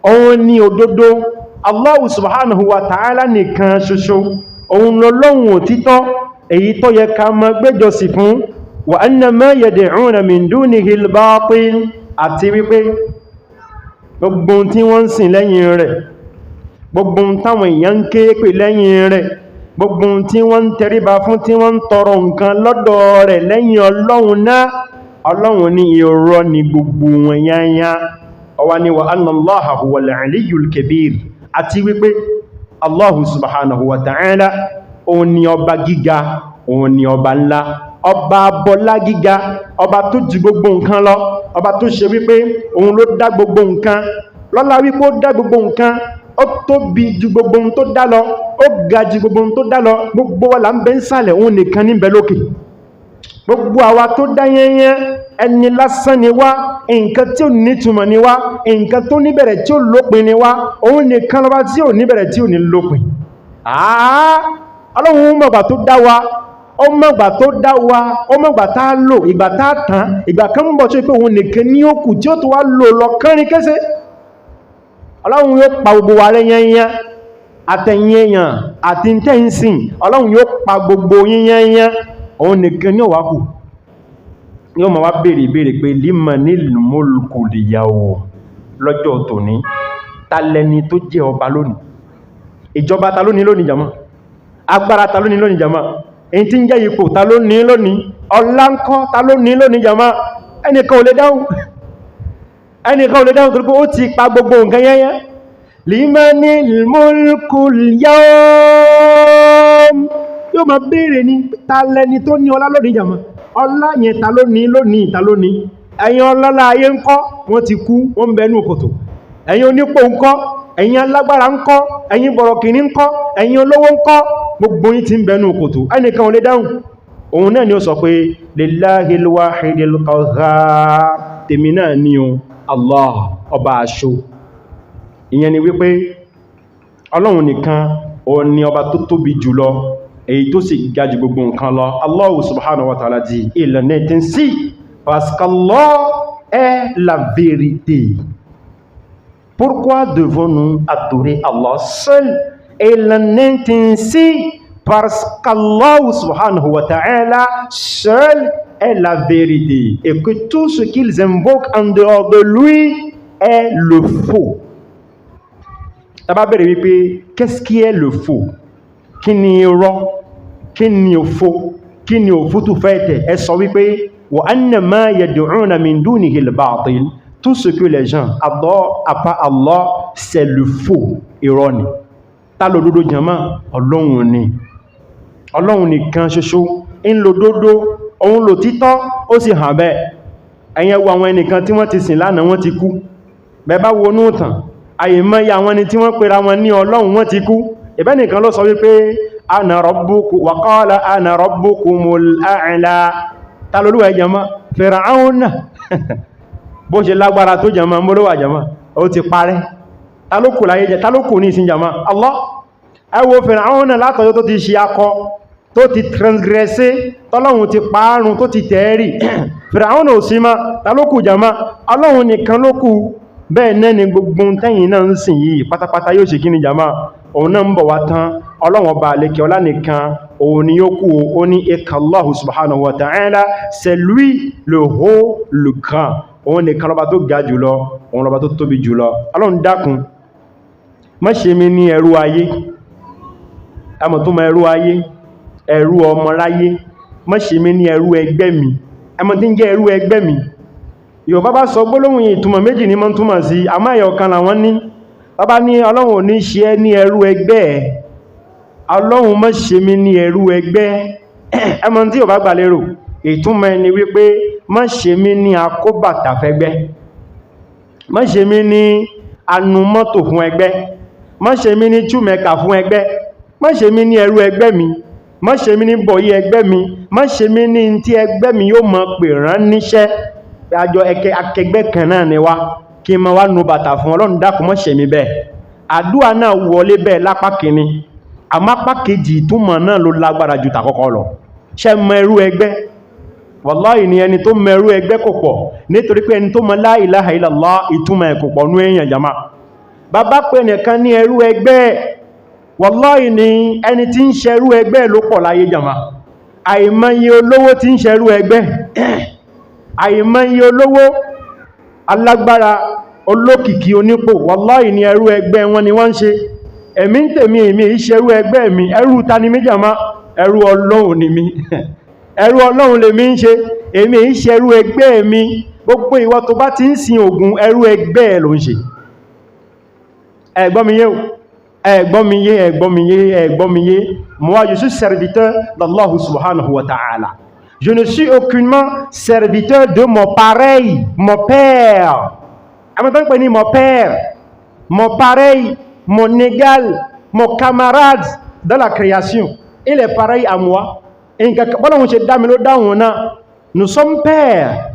Speaker 1: òun ni òdodo. Allahu subhanahu wa ta'ala nìkan ṣoṣo, òun lọ́lọ́run òtítọ́, èyí tó yẹ ká máa gbéjọsìn fún. Wa anna ma yad'una min dunihi al-batil. Àti wípé gbogbo tí wọ́n ń sìn lẹ́yìn rẹ̀, gbogbo táwọn èèyàn ń ké pè lẹ́yìn rẹ̀, gbogbo tí wọ́n ń tẹríba fún, tí wọ́n ń tọrọ nǹkan lọ́dọ̀ rẹ̀ lẹ́yìn Ọlọ́run náà, Ọlọ́run ní irọ́ ni gbogbo wọn yányá. Ó wá ní wa anna Allaha huwal aliyyul kabir. Àti wípé Allahu subhanahu wa ta'ala, òun ni ọba gíga, òun ni ọba ńlá, ọba bọlá gíga, ọba tó ju gbogbo nǹkan lọ, ọba tó ṣe wípé òun ló dá gbogbo nǹkan. Lọ́lá wípé ó dá gbogbo nǹkan, ó tóbi ju gbogbo ohun tó dá lọ, ó ga ju gbogbo ohun tó dá lọ. Gbogbo wa là ń bẹ nsàlẹ̀, òun nìkan ní bẹ lókè. Gbogbo àwa tó dá yẹnyẹn ẹni lásán ni wá, nǹkan tí ò nítumọ̀ ni wá, nǹkan tó níbẹ̀rẹ̀ tí ò lópin ni wá. Òun nìkan lọ́ba tí ò níbẹ̀rẹ̀ tí ò ní lópin. Ọlọ́run mọ̀gbà tó dá wa, ó mọ̀gbà tó dá wa, ó mọ̀gbà tá a lò, ìgbà tá a tán, ìgbà kan ń bọ̀ tó pé òun nìkan ní ó kù tí ó tó wá lò lọ kánrin kése. Ọlọ́run yóò pa gbogbo wa rẹ́ yẹnyẹn, àtẹ̀yìn èèyàn àti tẹ́ǹsìn, Ọlọ́run yóò pa gbogbo yẹnyẹn, òun nìkan ní ó wá kù. Yóò máa wá béèrè ìbéèrè pé limanil mulkul yawm, lọ́jọ́ tòní ta lẹni tó jẹ́ ọba lónìí? Ìjọba ta ló ní lónìí jàmá? Agbára ta ló ní lónìí jàmá? Èyí tí ń jẹ́ ipò ta ló ní lónìí? Ọlá ńkọ́ ta ló ní lónìí jàmá? Ẹnìkan ò lè dáhùn. Ẹnìkan ò lè dáhùn torí pé ó ti pa gbogbo nǹkan yẹnyẹn. Limanil mulkul yawm, yóò máa béèrè ní ta lẹni tó ní ọlá lónìí jàmá? Ọlá yẹn ta ló ní lónìí? Ta ló ní? Ẹ̀yin ọlọ́lá ayé ńkọ́? Wọ́n ti kú, wọ́n ń bẹ nínú kòtò. Ẹ̀yin onípò ńkọ́? Ẹ̀yin alágbára ńkọ́? Ẹ̀yin bọ̀rọ̀kìnní ńkọ́? Ẹ̀yin olówó ńkọ́? Gbogbo yín ti ń bẹ nínú kòtò. Ẹnìkan ò lè dáhùn. Òun náà ni ó sọ pé lillahil wahidil qahhar, tèmi náà ni o, Allah ọba aṣọ. Ìyẹn ni wípé Ọlọ́run nìkan ó ní ọba tó tóbi jùlọ, èyí tó sì ga jù gbogbo nǹkan lọ. Allah subhanahu wa ta'ala dit, il n'est ainsi parce qu'Allah est la vérité. Pourquoi devons-nous adorer Allah seul? Il n'est ainsi parce qu'Allah subhanahu wa ta'ala seul est la vérité et que tout ce qu'ils invoquent en dehors de lui est le faux. Taba bẹ̀rẹ̀ wípé qu'est-ce qui est le faux? Kí ni irọ́? Kí ni òfò? Kí ni òfútù fẹ́ẹ̀tẹ̀? Ẹ sọ wípé wa anna ma yad'una min dunihi al-batil, tout ce que les gens adorent à part Allah, c'est le faux, irọ́ ni. Ta lòdodo jàmá? Ọlọ́run ni. Ọlọ́run nìkan ṣoṣo ń lòdodo, òun lò títọ́, ó sì hàn bẹ́ẹ̀. Ẹ̀yin wo àwọn ẹnìkan tí wọ́n ti sìn lánàá, wọ́n ti kú. Bẹ́ẹ̀ bá wọnú ìtàn, àyèmọ́yé àwọn ẹni tí wọ́n pera wọn ní Ọlọ́run, wọ́n ti kú. Ìbẹ́ nìkan ló sọ wípé ana rabbukum wa qala ana rabbukumul a'la. Ta lolúwa ẹ jàmá? Fir'auna. Bó ṣe lágbára tó jàmá, mọ́lówà jàmá, ó ti parẹ́. Ta ló kù láyé jẹ? Ta ló kù ní ìsìn jàmá? Allah. Ẹ wo Fir'auna látọjọ́ tó ti ṣe akọ, tó ti transgressé, tọ́lọ́run ti parun, tó ti tẹ̀ẹ́rì. Fir'auna ò sí mọ́. Ta ló kù jàmá? Ọlọ́run nìkan ló kù. Bẹ́ẹ̀ náà ni gbogbo tẹ́yìn náà ń sìn yìí pátápátá yóò ṣe kí ni jàmá? Òun náà ń bọ̀ wá tán. Ọlọ́run ọba àlekè ọlá nìkan òun ni yóò kú. Ó ní ikallahu subhanahu wa ta'ala, c'est lui le haut, le grand. Òun nìkan lọ́ba tó ga jùlọ, òun lọ́ba tó tóbi jùlọ. Ọlọ́run dákun, má ṣe mí ní ẹrú ayé. Ẹmọ̀ tó mọ ẹrú ayé, ẹrú ọmọ ráyé. Má ṣe mí ní ẹrú ẹgbẹ́ mi. Ẹmọ̀ tí ń jẹ́ ẹrú ẹgbẹ́ mi. Yorùbá bá sọ gbólóhùn ìtumọ̀ méjì ní mọ́ túmọ̀ sí, àmọ́ ẹ̀yọ̀ kan làwọn ní. Bàbá ní Ọlọ́run ò ní ṣe ẹ́ ní ẹrú ẹgbẹ́ ẹ̀. Ọlọ́run má ṣe mí ní ẹrú ẹgbẹ́. Ẹmọ̀ tí Yorùbá gbà lérò, ìtumọ̀ ẹni wípé má ṣe mí ní akóbàtà fẹ́gbẹ́. Má ṣe mí ní anumọ́tò fún ẹgbẹ́. Má ṣe mí ní túmẹ̀kà fún ẹgbẹ́. Má ṣe mí ní ẹrú ẹgbẹ́ mi. Má ṣe mí ní bọ̀yí ẹgbẹ́ mi. Má ṣe mí ní tí ẹgbẹ́ mi yóò mọ̀ pè rán níṣẹ́. Àjọ akẹgbẹ́ kan náà ni wá, kí ma wá nu bàtà fún. Ọlọ́run dákun má ṣe mí bẹ́ẹ̀. Àdúà náà wọlé bẹ́ẹ̀ lápá kìíní, àmọ́ apá kejì ìtumọ̀ náà ló lágbára ju tàkọ́kọ́ lọ. Ṣé mọ ẹrú ẹgbẹ́? Wallahi ni ẹni tó mọ ẹrú ẹgbẹ́ kò pọ̀, nítorí pé ẹni tó mọ la ilaha illallah ìtumọ̀ ẹ̀ kò pọ̀ nú èèyàn jàmá. Bàbá pé nìkan ní ẹrú ẹgbẹ́, wallahi ni ẹni tí ń ṣẹrú ẹgbẹ́ ló pọ̀ láyé jàmá. Àìmọye olówó tí ń ṣẹrú ẹgbẹ́, àìmọye olówó alágbára olókìkí onípò, wallahi ni ẹrú ẹgbẹ́ wọn ni wọ́n ń ṣe. Èmi ń tèmi, èmi ìṣẹ́rú ẹgbẹ́ mi, ẹrú ta ni mí jàmá? Ẹrú Ọlọ́run ni mí. Ẹrú Ọlọ́run lè mí ń ṣe, èmi ìṣẹ́rú ẹgbẹ́ mi. Gbogbo ìwọ tó bá ti ń sin Ògún, ẹrú ẹgbẹ́ ẹ̀ ló ń ṣe. Ẹ gbọ́ mi yé o, ẹ gbọ́ mi yé, ẹ gbọ́ mi yé, ẹ gbọ́ mi yé. Moi, je suis serviteur d'Allah subhanahu wa ta'ala. Je ne suis aucunement serviteur de mon pareil, mon père. Mon père, mon pareil, mon égal, mon camarade dans la création. Il est pareil à moi. Nous sommes pères.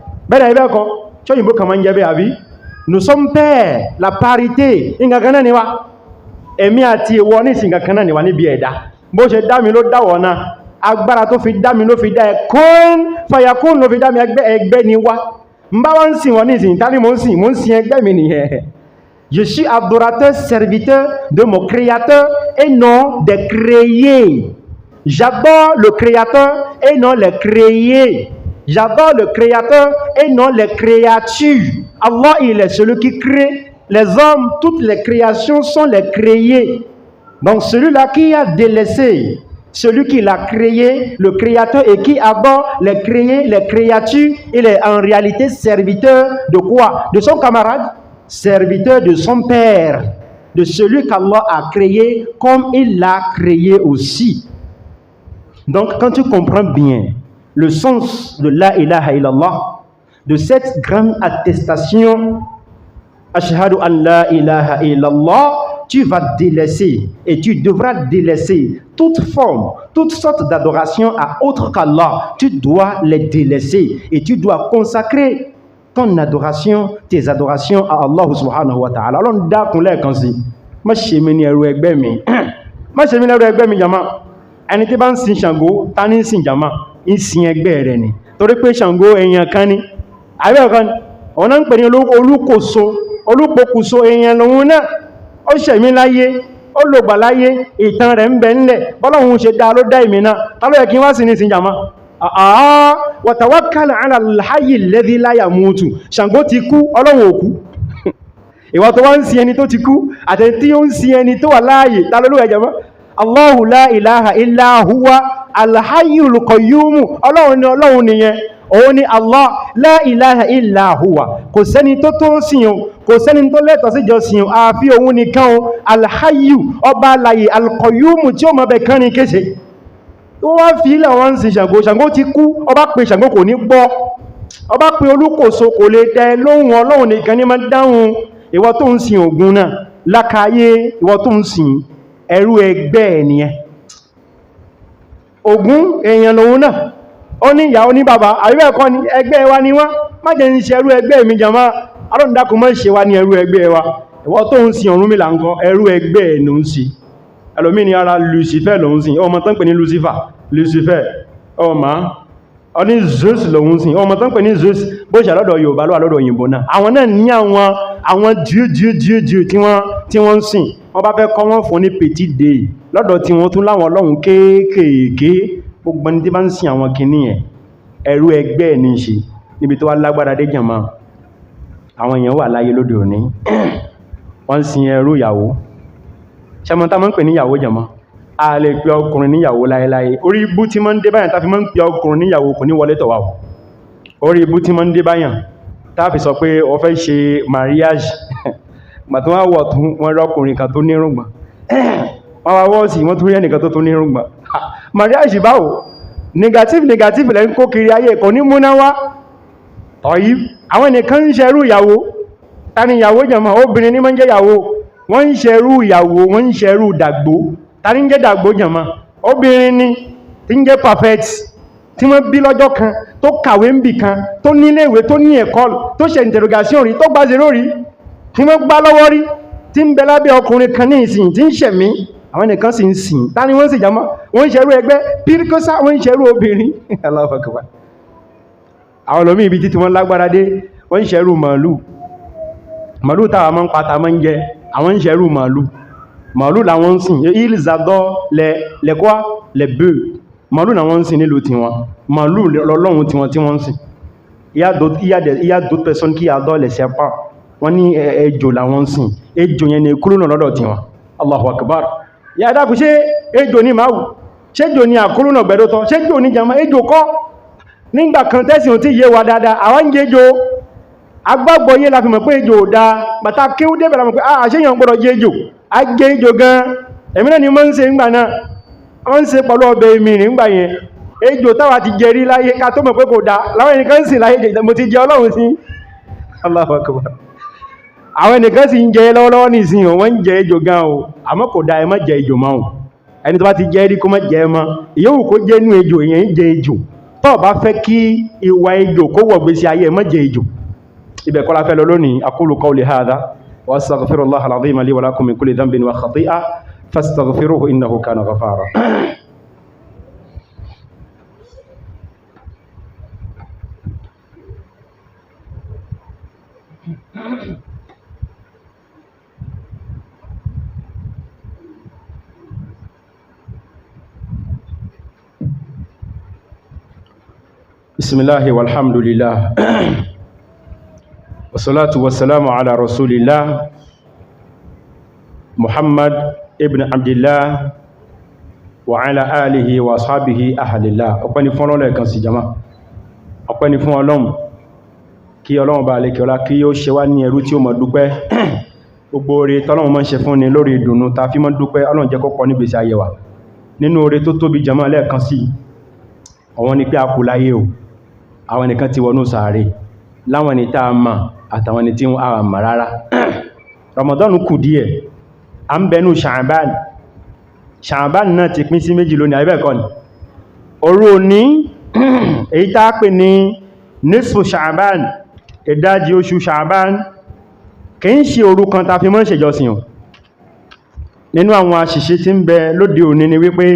Speaker 1: Nous sommes pères. La parité. Emi àti èwo ní ìsìn kankan náà ni wà níbi ẹ̀dá. Bó ṣe dá mi ló dá wọ̀ náà. Agbára tó fi dá mi ló fi dá ẹ. Kún fàyàkún ló fi dá mi ẹgbẹ́ ni wá. Mbá wá ń sìn wọ́n ní ìsìn. Ta ni mo ń sìn ẹgbẹ́ mi nìyẹn. Je suis adorateur, serviteur de mon créateur et non des créés. J'adore le créateur et non les créés. J'adore le créateur et non les créatures. Allah, il est celui qui crée. Les hommes, toutes les créations sont les créés. Donc celui-là qui a délaissé, celui qui l'a créé, le créateur, et qui adore les créés, les créatures, il est en réalité serviteur de quoi? De son camarade, serviteur de son père, de celui qu'Allah a créé comme il l'a créé aussi. Donc quand tu comprends bien le sens de la ilaha illallah, de cette grande attestation, Ashhadu an la ilaha illallah, tu vas délaisser et tu devras délaisser toute forme, toute sorte d'adoration à autre qu'Allah. Tu dois les délaisser et tu dois consacrer ton adoration, tes adorations à Allah subhanahu wa ta'ala. Alors, on a qu'on si. Ma chemini est roué mi. Ma chemini est roué mi jama. En était ban sin Shango, tani sin jama. In sin egbe reni. Torí pé Shango eyan kan ni. Abe kan. On a ń pè ní olúkòso. Olúpokùso èèyàn lòun náà, ó ṣẹ̀mí láyé, ó lògbà láyé, ìtàn rẹ̀ ń bẹ ńlẹ̀, bọ́lọ́hun ṣe dá ló dá ìmì náà, ta ló yẹ kí wá sí ní ìsìnjàmá? Wa tawakkal ala al-hayy alladhi la yamutu. Ṣàngó ti kú, Ọlọ́run ò kú. Ìwọ tó wá ń sin ẹni tó ti kú, àti tí ó ń sin ẹni tó wà láàyè, ta ló ló ẹjọ́ mọ́? Allahu la ilaha illa huwa al-hayyul qayyum. Ọlọ́run ni Ọlọ́run nìyẹn. Òun ni Allah, la ilaha illa huwa. Kò sẹ́ni tó tó sìn o, kò sẹ́ni tó lẹ́tọ̀ọ́ sí jọ́sìn o, àfi òun nìkan o. Al-hayyu, ọba alààyè, al-qayyum tí ó mọ̀ bẹ̀ kán ní kéṣe. Ó wá fi ilẹ̀ wọn sí Ṣàngó. Ṣàngó ti kú, ọba pe Ṣàngó kò ní gbọ́. Ọba pe Olúkòso kò lè dẹ lóhùn, Ọlọ́run nìkan ní máa dáhùn. Ìwọ tó ń sin Ògún náà, lákàáyé ìwọ tó ń sin ẹrú ẹgbẹ́ ẹ̀ nìyẹn. Ògún èèyàn lòun náà. Ó ní ìyá, ó ní bàbá, àríwẹ̀ ẹ̀kọ́ ni ẹgbẹ́ wa ni wọ́n. Má jẹ́ ní ṣe ẹrú ẹgbẹ́ mi jàmá. Alọ́ndàkùn mọ́ ṣe wá ní ẹrú ẹgbẹ́ wa. Ìwọ tó ń sin Ọ̀rúnmìlà ńkọ́, ẹrú ẹgbẹ́ ẹ̀ ló ń sin. Ẹlòmí ni ara Lucifer ló ń sin. Ọmọ tán pè ní Lucifer. Ọmọ ọ ní Zeus ló ń sin. Ọmọ tán pè ní Zeus. Bó ṣe lọ́dọ̀ Yorùbá ló wà lọ́dọ̀ òyìnbó náà. Àwọn náà ní àwọn díù tí wọ́n ń sìn. Wọ́n bá fẹ́ kọ́ wọ́n fún ní petit day. Lọ́dọ̀ tí wọ́n tún láwọn Ọlọ́run kéékèèké. Gbogbo ní tí bá ń sin àwọn kìíní ẹ̀, ẹrú ẹgbẹ́ ẹ̀ ní ṣe, níbi tó wá lágbára dé jàmá. Àwọn èèyàn wà láyé lóde òní, wọ́n sin ẹrú ìyàwó. Ṣẹ́mọ́ta máa ń pè ní ìyàwó jàmá. A lè pe ọkùnrin níyàwó láyéláyé. Orí ibú tí máa ń dé báyàn tá fi máa ń pe ọkùnrin níyàwó kò ní wọlé tọ̀ wá. Orí ibú tí máa ń dé báyàn tá fi sọ pé ó fẹ́ ṣe mariage. Gbà tó wá wọ̀ tún wọ́n rọ́kùnrin kan tó nírùngbọ̀n. Wọ́n wá wọ́ọ̀sì wọ́n tún rí ẹnìkan tó nírùngbọ̀n. Mariage báwo? Negative lẹ́ ń kó kiri ayé kò ní múná wá. Ọ̀yí, àwọn ẹnìkan ń ṣerú ìyàwó. Ta ni ìyàwó jàmá? Obìnrin ní máa ń jẹ́ ìyàwó. Wọ́n ń ṣerú ìyàwó, wọ́n ń ṣerú dàgbó. Ta ni ń jẹ́ dàgbó jàmá? Obìnrin ni tí ń jẹ́ perfect, tí wọ́n bí lọ́jọ́ kan, tó kàwé ń bì kan, tó níléèwé, tó ní ẹ̀kọ́, tó ṣe interrogation rí, tó gba zero rí, tí wọ́n gbá lọ́wọ́ rí, tí ń bẹ lábẹ́ ọkùnrin kan ní ìsìn, tí ń ṣẹ̀mí. Àwọn nìkan sì ń sìn. Ta ni wọ́n sì jàmá? Wọ́n ń ṣerú ẹgbẹ́, píríkọ́sá wọ́n ń ṣerú obìnrin. Allahu Akbar. Àwọn olómi ibi títí wọ́n lágbára dé, wọ́n ń ṣerú màálù. Màálù táwa máa ń pa, ta máa ń jẹ, àwọn ń ṣerú màálù. Màálù làwọn ń sìn. Ils adorent les quoi? Les bœufs. Màálù làwọn ń sìn nílùú tiwọn. Màálù lọ́lọ́run tiwọn tí wọ́n ń sìn. Il y a d'autres personnes qui adorent les serpents. Wọ́n ní ejò làwọn ń sìn. Ejò yẹn ni kúrò náà lọ́dọ̀ tiwọn. Allahu Akbar. Ya dákù ṣe ejò ní máa wù, ṣe ejò ní àkúrú náà gbẹ̀dọ́tọ́, ṣe ejò ní jàmá, ejò kọ́. Nígbà kan tẹ́sì ò tí yé wa dáadáa, àwọn ń jẹ́ ejò, agbágbọ́ yé la fi mọ̀ pé ejò ò dáa, bàtà kí ó débẹ̀ la mọ̀ pé àṣeyàn gbọ́dọ̀ jẹ́ ejò, a jẹ́ ejò gan. Èmi náà ni mọ́ ń ṣe ńgbà náà, wọ́n ń ṣe pẹ̀lú ọbẹ̀ mi nígbà yẹn. Ejò táwa ti jẹ rí láyé ká tó mọ̀ pé kò dáa, láwọn ẹnìkan sì láyé jẹ, mo ti jẹ Ọlọ́run sí. Allahu Akbar. àwọn ẹnìkan sì ń jẹ lọ́wọ́lọ́wọ́ nísìn wọ́n ń jẹ ejò gan o àmọ́ kò dá ẹ má jẹ ejò mọ́ o ẹni tó bá ti jẹ́ rí kó má jẹ mọ́ ìyóhù kó jẹ́ inú ejò èèyàn ń jẹ ejò tó bá fẹ́ kí ìwà ejò kó wọ̀ gbèsè ayé má jẹ ejò ibẹ̀ kọ́ la fẹ́ lọ lónìí aqulu qawli hadha wa astaghfirullaha al-azima li wa lakum min kulli dhanbin wa khati'a fastaghfiruhu innahu kana ghafara. Bismillahi walhamdulillah wassalatu wassalamu ala rasulillah Muhammad ibn Abdillah wa ala alihi wa ashabihi ahlillah. Ọpẹ́ ni fún Ọlọ́run lẹ́ẹ̀kan sí jama, ọpẹ́ ni fún Ọlọ́run, kí Ọlọ́run bá lè kí ọlá kí ó ṣe wá ní ẹrú tí ó mọ̀ dúpẹ́ gbogbo oore tọ́lọ́run mọ́ ṣe fún ni lórí ìdùnnú ta fi mọ́ dúpẹ́. Ọlọ́run jẹ́ kó pọ̀ nígbèsí ayé wa. Nínú oore tó tóbi jama lẹ́ẹ̀kan sí àwọn ni pé a kù láyé o, àwọn nìkan ti wọnú sàárè láwọn ni tá a mọ̀ àtàwọn ni tí wọ́n a mọ̀ rárá. Ramadan kù díẹ̀, a ń bẹnu Sha'ban. Sha'ban náà ti pín sí méjì lónìí àbẹ́ẹ̀kọ́ ni. Òru ní èyí tá pè ní nisfu Sha'ban, ìdájí oṣù Sha'ban, kìí ṣe òru kan ta fi mọ́ ṣèjọsìn. Nínú àwọn àṣìṣe tí ń bẹ lóde òní ni wípé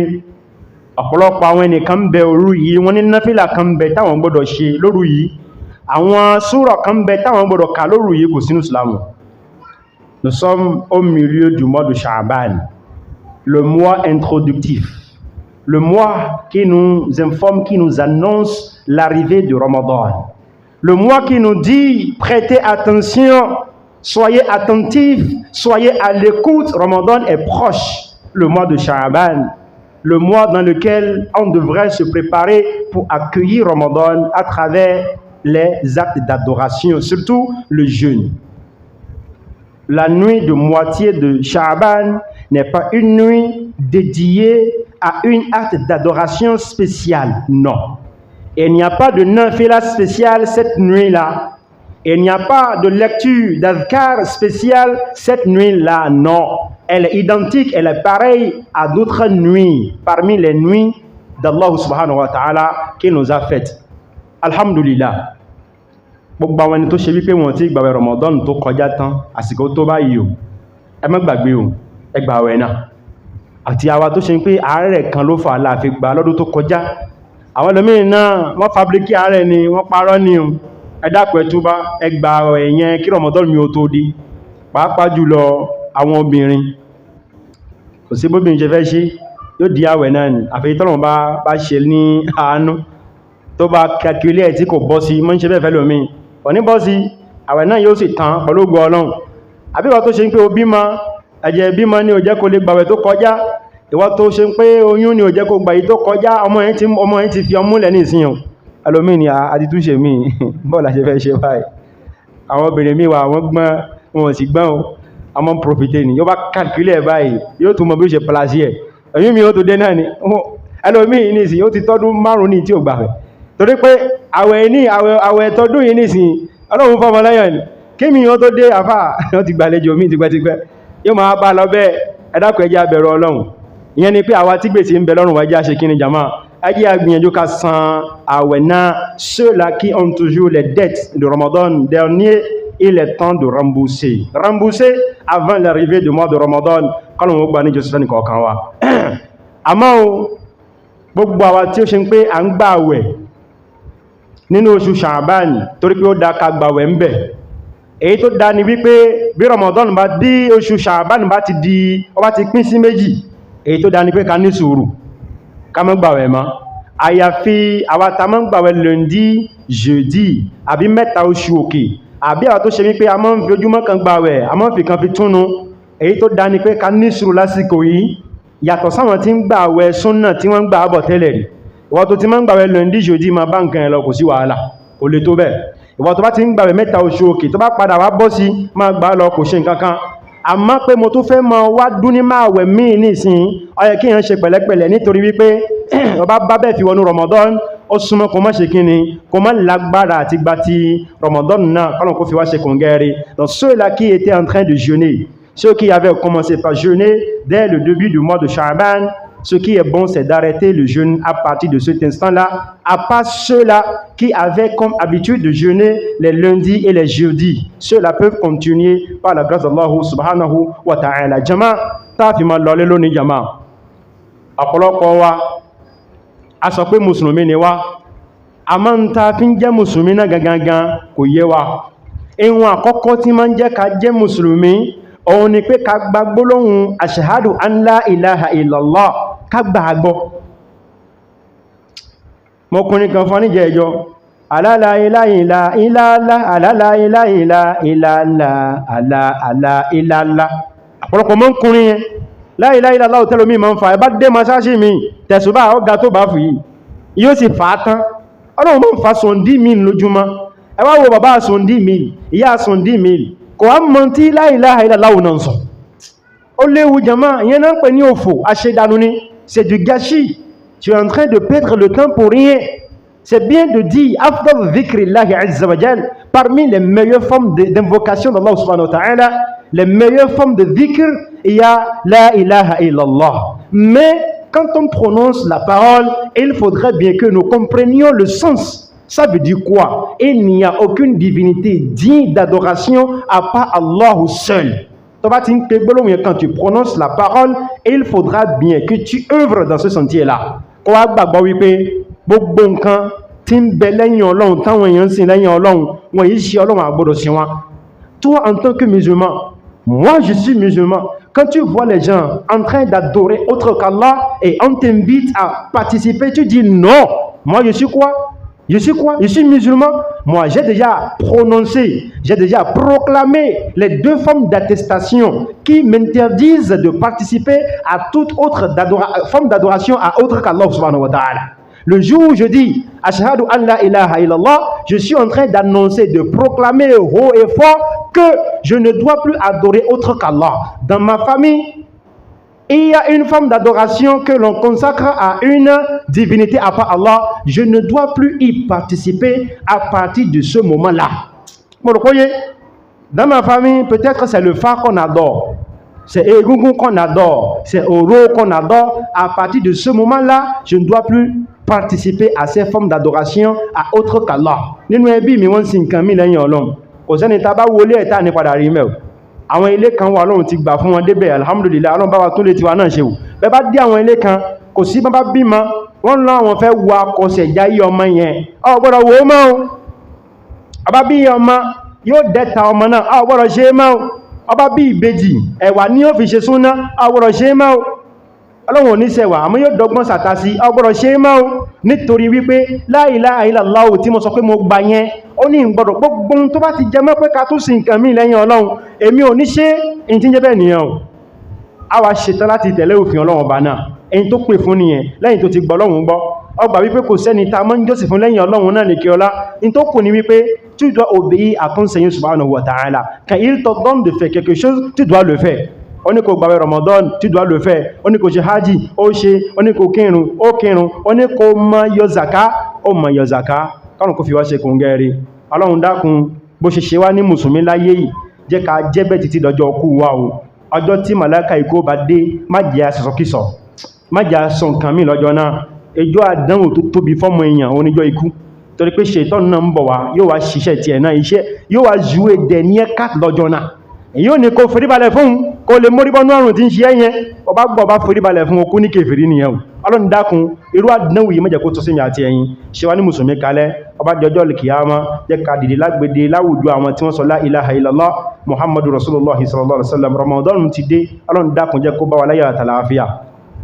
Speaker 1: ọ̀pọ̀lọpọ̀ àwọn ẹnìkan ń bẹ òru yìí wọ́n ní náfílà kan ń bẹ táwọn gbọ́dọ̀ ṣe lóru yìí, àwọn súrà kan ń bẹ táwọn gbọ́dọ̀ kà lóru yìí kò sínú Islamu. Nous sommes au milieu du mois de Sha'ban, le mois introductif, le mois qui nous informe, qui nous annonce l'arrivée de Ramadan, le mois qui nous dit prêtez attention, soyez attentifs, soyez à l'écoute, Ramadan est proche, le mois de Sha'ban, le mois dans lequel on devrait se préparer pour accueillir Ramadan à travers les actes d'adoration, surtout le jeûne. La nuit de moitié de Sha'ban n'est pas une nuit dédiée à un acte d'adoration spécial, non. Il n'y a pas de nafila spécial cette nuit-là. Il n'y a pas de lecture d'adhkar spécial cette nuit-là, non. Elle est identique, elle est pareille à d'autres nuits, parmi les nuits d'Allah subhanahu wa ta'ala qui nous a faites. Alhamdulillah. Gbogbo àwọn ẹni tó ṣe wípé wọ́n ti gbààwẹ̀ Ramadan tó kọjá tán, àsìkò tó báyìí o, ẹ má gbàgbé o, ẹ gbààwẹ̀ náà. Àti àwa tó ṣe pé àárẹ̀ kan ló fà láàfi gbà lọ́dún tó kọjá. Àwọn ẹlòmíràn náà wọ́n fabricate àárẹ̀ ni, wọ́n parọ́ ni o. Ẹ dákun ẹ túbá, ẹ gbààwẹ̀ yẹn kí Ramadan mi ó tó dé. Pàápàá jùlọ àwọn obìnrin. Kò sí bóbìnrin ṣe fẹ́ ṣe, yóò di àwẹ̀ náà ni. Àfi tọ́lọ́run bá ṣe ní àánú. Tó bá calculate ẹ̀ tí kò bọ́ sí, mọ́ ń ṣe bẹ́ẹ̀ fẹ́ lómi. Òní bọ́ sí, àwẹ̀ náà yóò sì tán pẹ̀lú ògo Ọlọ́run. Àbí ìwọ tó ṣe ń pé o bímọ, ẹ̀jẹ̀ bímọ ni ò jẹ́ kó lè gbàwẹ̀ tó kọjá. Ìwọ tó ṣe ń pé oyún ni ò jẹ́ kó gbà yìí tó kọjá, ọmọ yẹn ti fi ọmú lẹ̀ ní ìsìn o. Ẹlòmíì ni àdìtúnṣe mi, bọ́ọ̀lá ṣe fẹ́ ṣe báyìí. Àwọn obìnrin mi wà wọ́n gbọ́n, wọn sì gbọ́n o. Àmọ́ profité ni, yóò bá calculate báyìí, yóò tún mọ bí ó ṣe place ẹ̀. Ẹ̀yìn mi ó tó dé náà ni. Ẹlòmíì ní ìsìn, ó ti tọ́dún 5 ní tí ò gbàwẹ̀. Torí pé àwẹ̀ tọdún yìí nìsìn Ọlọ́run fọ́mọ lẹ́yìn ni kí mi yóò tó dé àfà wọ́n ti gbàlejò mi tipẹ́tipẹ́ yóò máa bá lọ bẹ́ẹ̀. Ẹ dákun ẹ jẹ́ á bẹ̀rù Ọlọ́run. Ìyẹn ni pé àwa tí gbèsè ń bẹ lọ́rùn wa jẹ́ á ṣe kí ni jàmá, ẹ jẹ́ á gbìyànjú ká san àwẹ̀ náà. Ceux-là qui ont toujours les dettes de Ramadan dernier, il est temps de rembourser avant l'arrivée du mois de Ramadan. Kọ́lọ̀ ó gbà ní Joseph ní kọ̀ọ̀kan wa. Àmọ́ o gbogbo àwa tí ó ṣe ń pé à ń gbà àwẹ̀ nínú oṣù Sha'ban torí pé ó dá ká gbàwẹ̀ ń bẹ̀. Èyí tó dá ni wípé bí Ramadan bá bí oṣù Sha'ban bá ti pín sí méjì, èyí tó dá ni pé ká ní sùúrù, ká má gbàwẹ̀ mọ́. Àyàfi àwa tá máa ń gbàwẹ̀ lundi, jeudi, àbí mẹ́ta oṣù òkè, àbí àwa tó ṣe wípé a máa ń fi ojúmọ́ kan gbàwẹ̀, a máa ń fi kan fi túnu. Èyí tó dá ni pé ká ní sùúrù lásìkò yìí, yàtọ̀ sáwọn tí ń gbàwẹ̀ súnnà tí wọ́n ń gbà bọ̀ tẹ́lẹ̀ rí. Ìwọ tó ti máa ń gbàwẹ̀ lundi, jeudi máa bá nǹkan ẹ lọ, kò sí wàhálà, kò lè tó bẹ́ẹ̀. Ìwọ tó bá ti ń gbàwẹ̀ mẹ́ta oṣù òkè tó bá padà wá bọ́ sí máa gbà lọ, kò ṣe nǹkan kan. Àmọ́ pé mo tún fẹ́ mọ wá dún ní máa wẹ̀ míì nísìn, ó yẹ kí èèyàn ṣe pẹ̀lẹ́pẹ̀lẹ́ nítorí wípé ọba bá bẹ́ẹ̀ fi wọnú Ramadan, ó súnmọ́ kó má ṣe kíni kó má lágbára àti gba ti Ramadan náà kọ́lọ̀ kó fi wá ṣe kòǹgẹ́rẹ́. Donc ceux-là qui étaient en train de jeûner, ceux qui avaient commencé par jeûner dès le début du mois de Sha'ban, ce qui est bon, c'est d'arrêter le jeûne à partir de cet instant-là, à part ceux-là qui avaient comme habitude de jeûner les lundis et les jeudis. Ceux-là peuvent continuer par la grâce d'Allah subhanahu wa ta'ala. Jama, ta fi ma lọlé lónìí jama. Ọ̀pọ̀lọpọ̀ wa, a sọ pé Mùsùlùmí ni wá, a máa ń ta fi ń jẹ́ Mùsùlùmí náà gangan kò yé wa. Ihun àkọ́kọ́ tí máa ń jẹ́ ká jẹ́ Mùsùlùmí, òun ni pé ká gba gbólóhùn ashhadu an la ilaha illallah, ká gbàgbọ́. Mọ́kùnrin kan fún níjẹ ẹjọ́, alala ilaha illallah, alala ilaha illallah, ala illallah. Àpọ̀lọpọ̀ mọ́ ń kùnrin yẹn, la ilaha illallah tẹ́lómí ma ń fa, ẹbá dé masáṣí mi, tẹ̀sùbá ọgá tó bá fù yìí, yóò sì fà á tán. Ọlọ́run mọ́ ń fa sọ̀ndí mi lójúmọ́. Ẹ wá wo bàbá sọ̀ndí mi, ìyá sọ̀ndí mi, kò á mọ́ tí la ilaha illallah náà sọ. Ó léwu jama, ìyẹn náà pè ní òfò, àṣedànù ni. C'est du gâchis. Tu es en train de perdre le temps pour rien. C'est bien de dire, afdal dhikrillahi azza wa jal, parmi les meilleures formes d'invocation d'Allah subhanahu wa ta'ala, les meilleures formes de dhikr, il y a la ilaha illallah. Mais quand on prononce la parole, il faudrait bien que nous comprenions le sens. Ça veut dire quoi? Il n'y a aucune divinité digne d'adoration à part Allah seul. Quand tu prononces la parole, il faudra bien que tu œuvres dans ce sentier-là. Toi, en tant que musulman, moi je suis musulman. Quand tu vois les gens en train d'adorer autre qu'Allah et on t'invite à participer, tu dis non. Moi je suis quoi? Je suis quoi? Je suis musulman. Moi, j'ai déjà prononcé, j'ai déjà proclamé les deux formes d'attestation qui m'interdisent de participer à toute autre forme d'adoration à autre qu'Allah subhanahu wa ta'ala. Le jour où je dis ashhadu an la ilaha illallah, je suis en train d'annoncer, de proclamer haut et fort que je ne dois plus adorer autre qu'Allah. Dans ma famille, il y a une forme d'adoration que l'on consacre à une divinité à part Allah. Je ne dois plus y participer à partir de ce moment-là. Dans ma famille, peut-être c'est le phare qu'on adore. C'est Egungun qu'on adore. C'est Oro qu'on adore. À partir de ce moment-là, je ne dois plus participer à ces formes d'adoration à autre qu'Allah. Àwọn ilé kan wà Ọlọ́run ti gbà fún wọn débẹ̀, alhamdulillah, Ọlọ́run bá wa tún lè tiwa náà ṣe o. Bẹ́ bá dé àwọn ilé kan, kò sí bá bímọ, wọ́n lọ àwọn fẹ́ wo akọsẹ̀ jáyé ọmọ yẹn, ọ gbọ́dọ̀ wò ó mọ́ o. Ọba bí ọmọ yóò dẹ́ta ọmọ náà, ọ gbọ́dọ̀ ṣe é mọ́ o. Ọba bí ìbejì, ẹ̀wà ní ó fi ṣe súná, ọ gbọ́dọ̀ ṣe é mọ́ o. Ọlọ́run ò ní ṣẹ̀wà, àmọ́ yóò dọ́gbọ́n sàtásí, ọ gbọ́dọ̀ ṣe é mọ́ o. Nítorí wípé la ilaha illallah tí mo sọ pé mo gbà yẹn, ó ní ìgbọ́dọ̀ gbogbo tó bá ti jẹ mọ́ pé ká tó sin nǹkan mí lẹ́yìn Ọlọ́run, èmi ò ní ṣe èyí tí ń jẹ́ bẹ́ẹ̀ nìyẹn o. A wá ṣetán láti tẹ̀lé òfin Ọlọ́run ọba náà, èyí tó pè fún nìyẹn lẹ́yìn tó ti gbọ́ Ọlọ́run gbọ́. Ó gbà wípé kò sẹ́ni tá mọ́ ń jọ́sìn fún lẹ́yìn Ọlọ́run náà ní kí ọlá, in tó kù ní wípé tu dois obéir à ton Seigneur subhanahu wa ta'ala. Quand il te donne de faire quelque chose, tu dois le faire. On ní kó gbààwẹ̀ Ramadan, tu dois le faire. On ní kó ṣe haji, ó ṣe. On ní kó kírun, ó kírun. On ní kó má yọ zaka, ó má yọ zaka. Kọ́nà kó fi wá ṣe kòǹgẹ́rẹ́. Ọlọ́run dákun bó ṣe ṣe wá ní mùsùlùmí láyé yìí, jẹ́ ká jẹ́bẹ̀ títí dọjọ́ kú wa o. Ọjọ́ tí màláíkà ikú bá dé, má jẹ́ asọ̀sọ̀kísọ̀, má jẹ́ asọ nǹkan mí lọ́jọ́ náà. Ẹjọ́ àdánwò tó tóbi fọ́mọ èèyàn oníjọ́ ikú. Torí pé ṣètọ́nù náà ń bọ̀ wá, yóò wá ṣiṣẹ́ tiẹ̀ náà, iṣẹ́ yóò wá jouer dernier carte lọ́jọ́ náà. Èyí ní kó foríbalẹ̀ fún kó lè móríbọ́nú àrùn tí ń ṣe ẹ̀yẹn, ọba gbọ́ bá foríbalẹ̀ fún okú ní kèfèrí nìyẹn. Ọlọ́run dákun irú àdánwò yìí má jẹ́ kó tó sí mi àti ẹ̀yin, ṣe wá ní mùsùlùmí kalẹ̀, ọba jọjọ́ lìkìyàmá jẹ́ ká dìde lágbèdè láwùjọ àwọn tí wọ́n sọ la ilaha illallah Muhammadu Rasulullah sallallahu alaihi wasallam. Ramadan ti dé, Ọlọ́run dákun jẹ́ kó bá wa láyé àtàlàáfíà.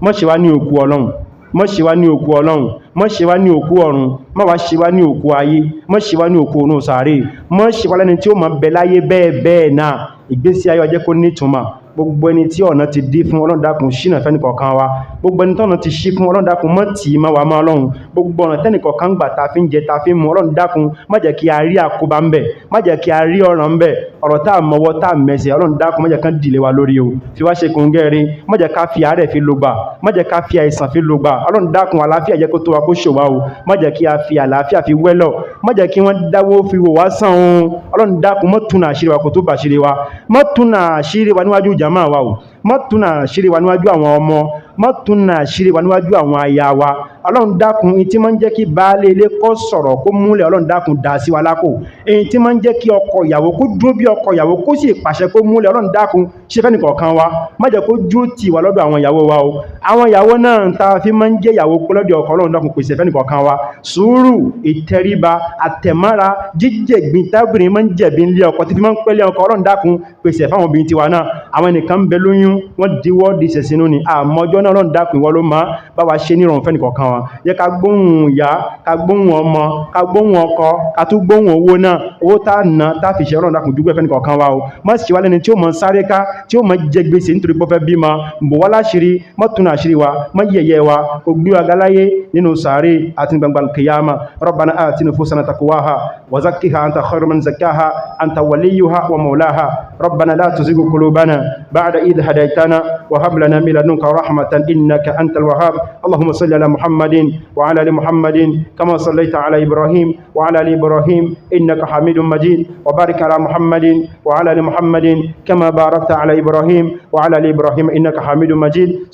Speaker 1: Má ṣe wá ní òkú Ọlọ́run, má ṣe wá ní òkú Ọlọ́run, má ṣe wá ní òkú ọ̀run, má wá ṣe wá ní òkú ayé, má ṣe wá ní òkú ọ̀run sàárè, má ṣe wá lẹ́ni tí ó máa bẹ láyé bẹ́ẹ̀ bẹ́ẹ̀ náà. Ìgbésí ayé wa jẹ́ kó ní ìtumọ̀, gbogbo ẹni tí ọ̀nà ti dí fún Ọlọ́run dákun ṣínà fẹ́ni kọ̀ọ̀kan wa gbogbo ẹni tọ́nà ti ṣí fún Ọlọ́run dákun mọ́ tì má wa máa Ọlọ́run gbogbo ọ̀nà tẹ́nì kọ̀ọ̀kan gbà ta fi ń jẹ ta fi ń mu Ọlọ́run dákun má jẹ́ kí a rí àkóbá ń bẹ̀ má jẹ́ kí a rí ọ̀ràn ń bẹ̀ ọ̀rọ̀ tá mọ́wọ́ tá mẹ́sẹ̀ Ọlọ́run dákun má jẹ́ kán dìlé wa lórí o fi wá ṣe kòńgẹ́ rí má jẹ́ ká fi àárẹ̀ fi lògbà má jẹ́ ká fi àìsàn fi lògbà Ọlọ́run dákun àlàáfíà jẹ́ kó tó wa kó ṣòwá o má jẹ́ kí a fi àlàáfíà fi wẹ́lọ̀ má jẹ́ kí wọ́n dáwó fi wò wá sàn o Ọlọ́run dákun mọ́ tún àṣírí wa kó tó bàṣírí wa mọ́ tún àṣírí wa níwájú jàmáà wa o mọ́ tún àṣírí wa níwájú àwọn ọmọ mọ́ tún àṣírí wa níwájú àwọn aya wa Ọlọ́run dákun èyí tí máa ń jẹ́ kí baálé ilé kó sọ̀rọ̀ kó múlẹ̀ Ọlọ́run dákun dá sí wa lápò èyí tí máa ń jẹ́ kí ọkọ ìyàwó kó dúró bí ọkọ ìyàwó kó sì pàṣẹ kó múlẹ̀ Ọlọ́run dákun ṣe fẹ́ nìkọ̀ọ̀kan wa má jẹ́ kó dúró tì wá lọ́dọ̀ àwọn ìyàwó wa o àwọn ìyàwó náà ń ta fi máa ń jẹ́ ìyàwó pé lọ́dọ̀ ọkọ Ọlọ́run dákun pèsè fẹ́ nìkọ̀ọ̀kan wa sùúrù ìtẹríba àtẹ̀mára jíjẹ̀gbin tábìrin máa ń jẹ̀bi ńlé ọkọ tí fi máa ń pẹ́lẹ́ ọkọ Ọlọ́run dákun pèsè fáwọn obìnrin tiwa náà àwọn ẹnìkan ń bẹ lóyún wọ́n diwọ́ di sẹ̀sínú ni àmọ́jọ́ náà Ọlọ́run dákun ìwọ ló máa bá wa ṣe nírọ̀rùn fẹ́ nìkọ̀ọ̀kan wa yẹ ká gbóhùn ìyá ká gbóhùn ọmọ ká gbóhùn ọkọ ká tún gbóhùn owó náà owó tá ná tá fi ṣe Ọlọ́run dákun dúpẹ́ fẹ́ nìkọ̀ọ̀kan wa o má sì wá lẹ́ni tí ó mọ sáré ká tí ó mọ jẹ gbèsè nítorí pé ó fẹ́ bímọ bò wá láṣìírí mọ́ tún àṣírí wa mọ́ yẹ̀yẹ́ wa ó gbé wa galáyé nínú sàárè àti gbangba kìyàmà Rabbana ati nufusana taqwaha wa zakkiha anta khairu man zakkaha anta waliyuha wa mawlaha Rabbana la tuzigh qulubana ba'da idh hadaytana wa hab lana min ladunka rahmatan innaka antal wahhab Allahumma salli ala Muhammadin wa ala ali Muhammadin kama sallaita ala Ibrahim wa ala ali Ibrahim innaka Hamidum Majid wa barik ala Muhammadin wa ala ali Muhammadin kama barakta ala Ibrahim wa ala ali Ibrahim innaka Hamidum Majid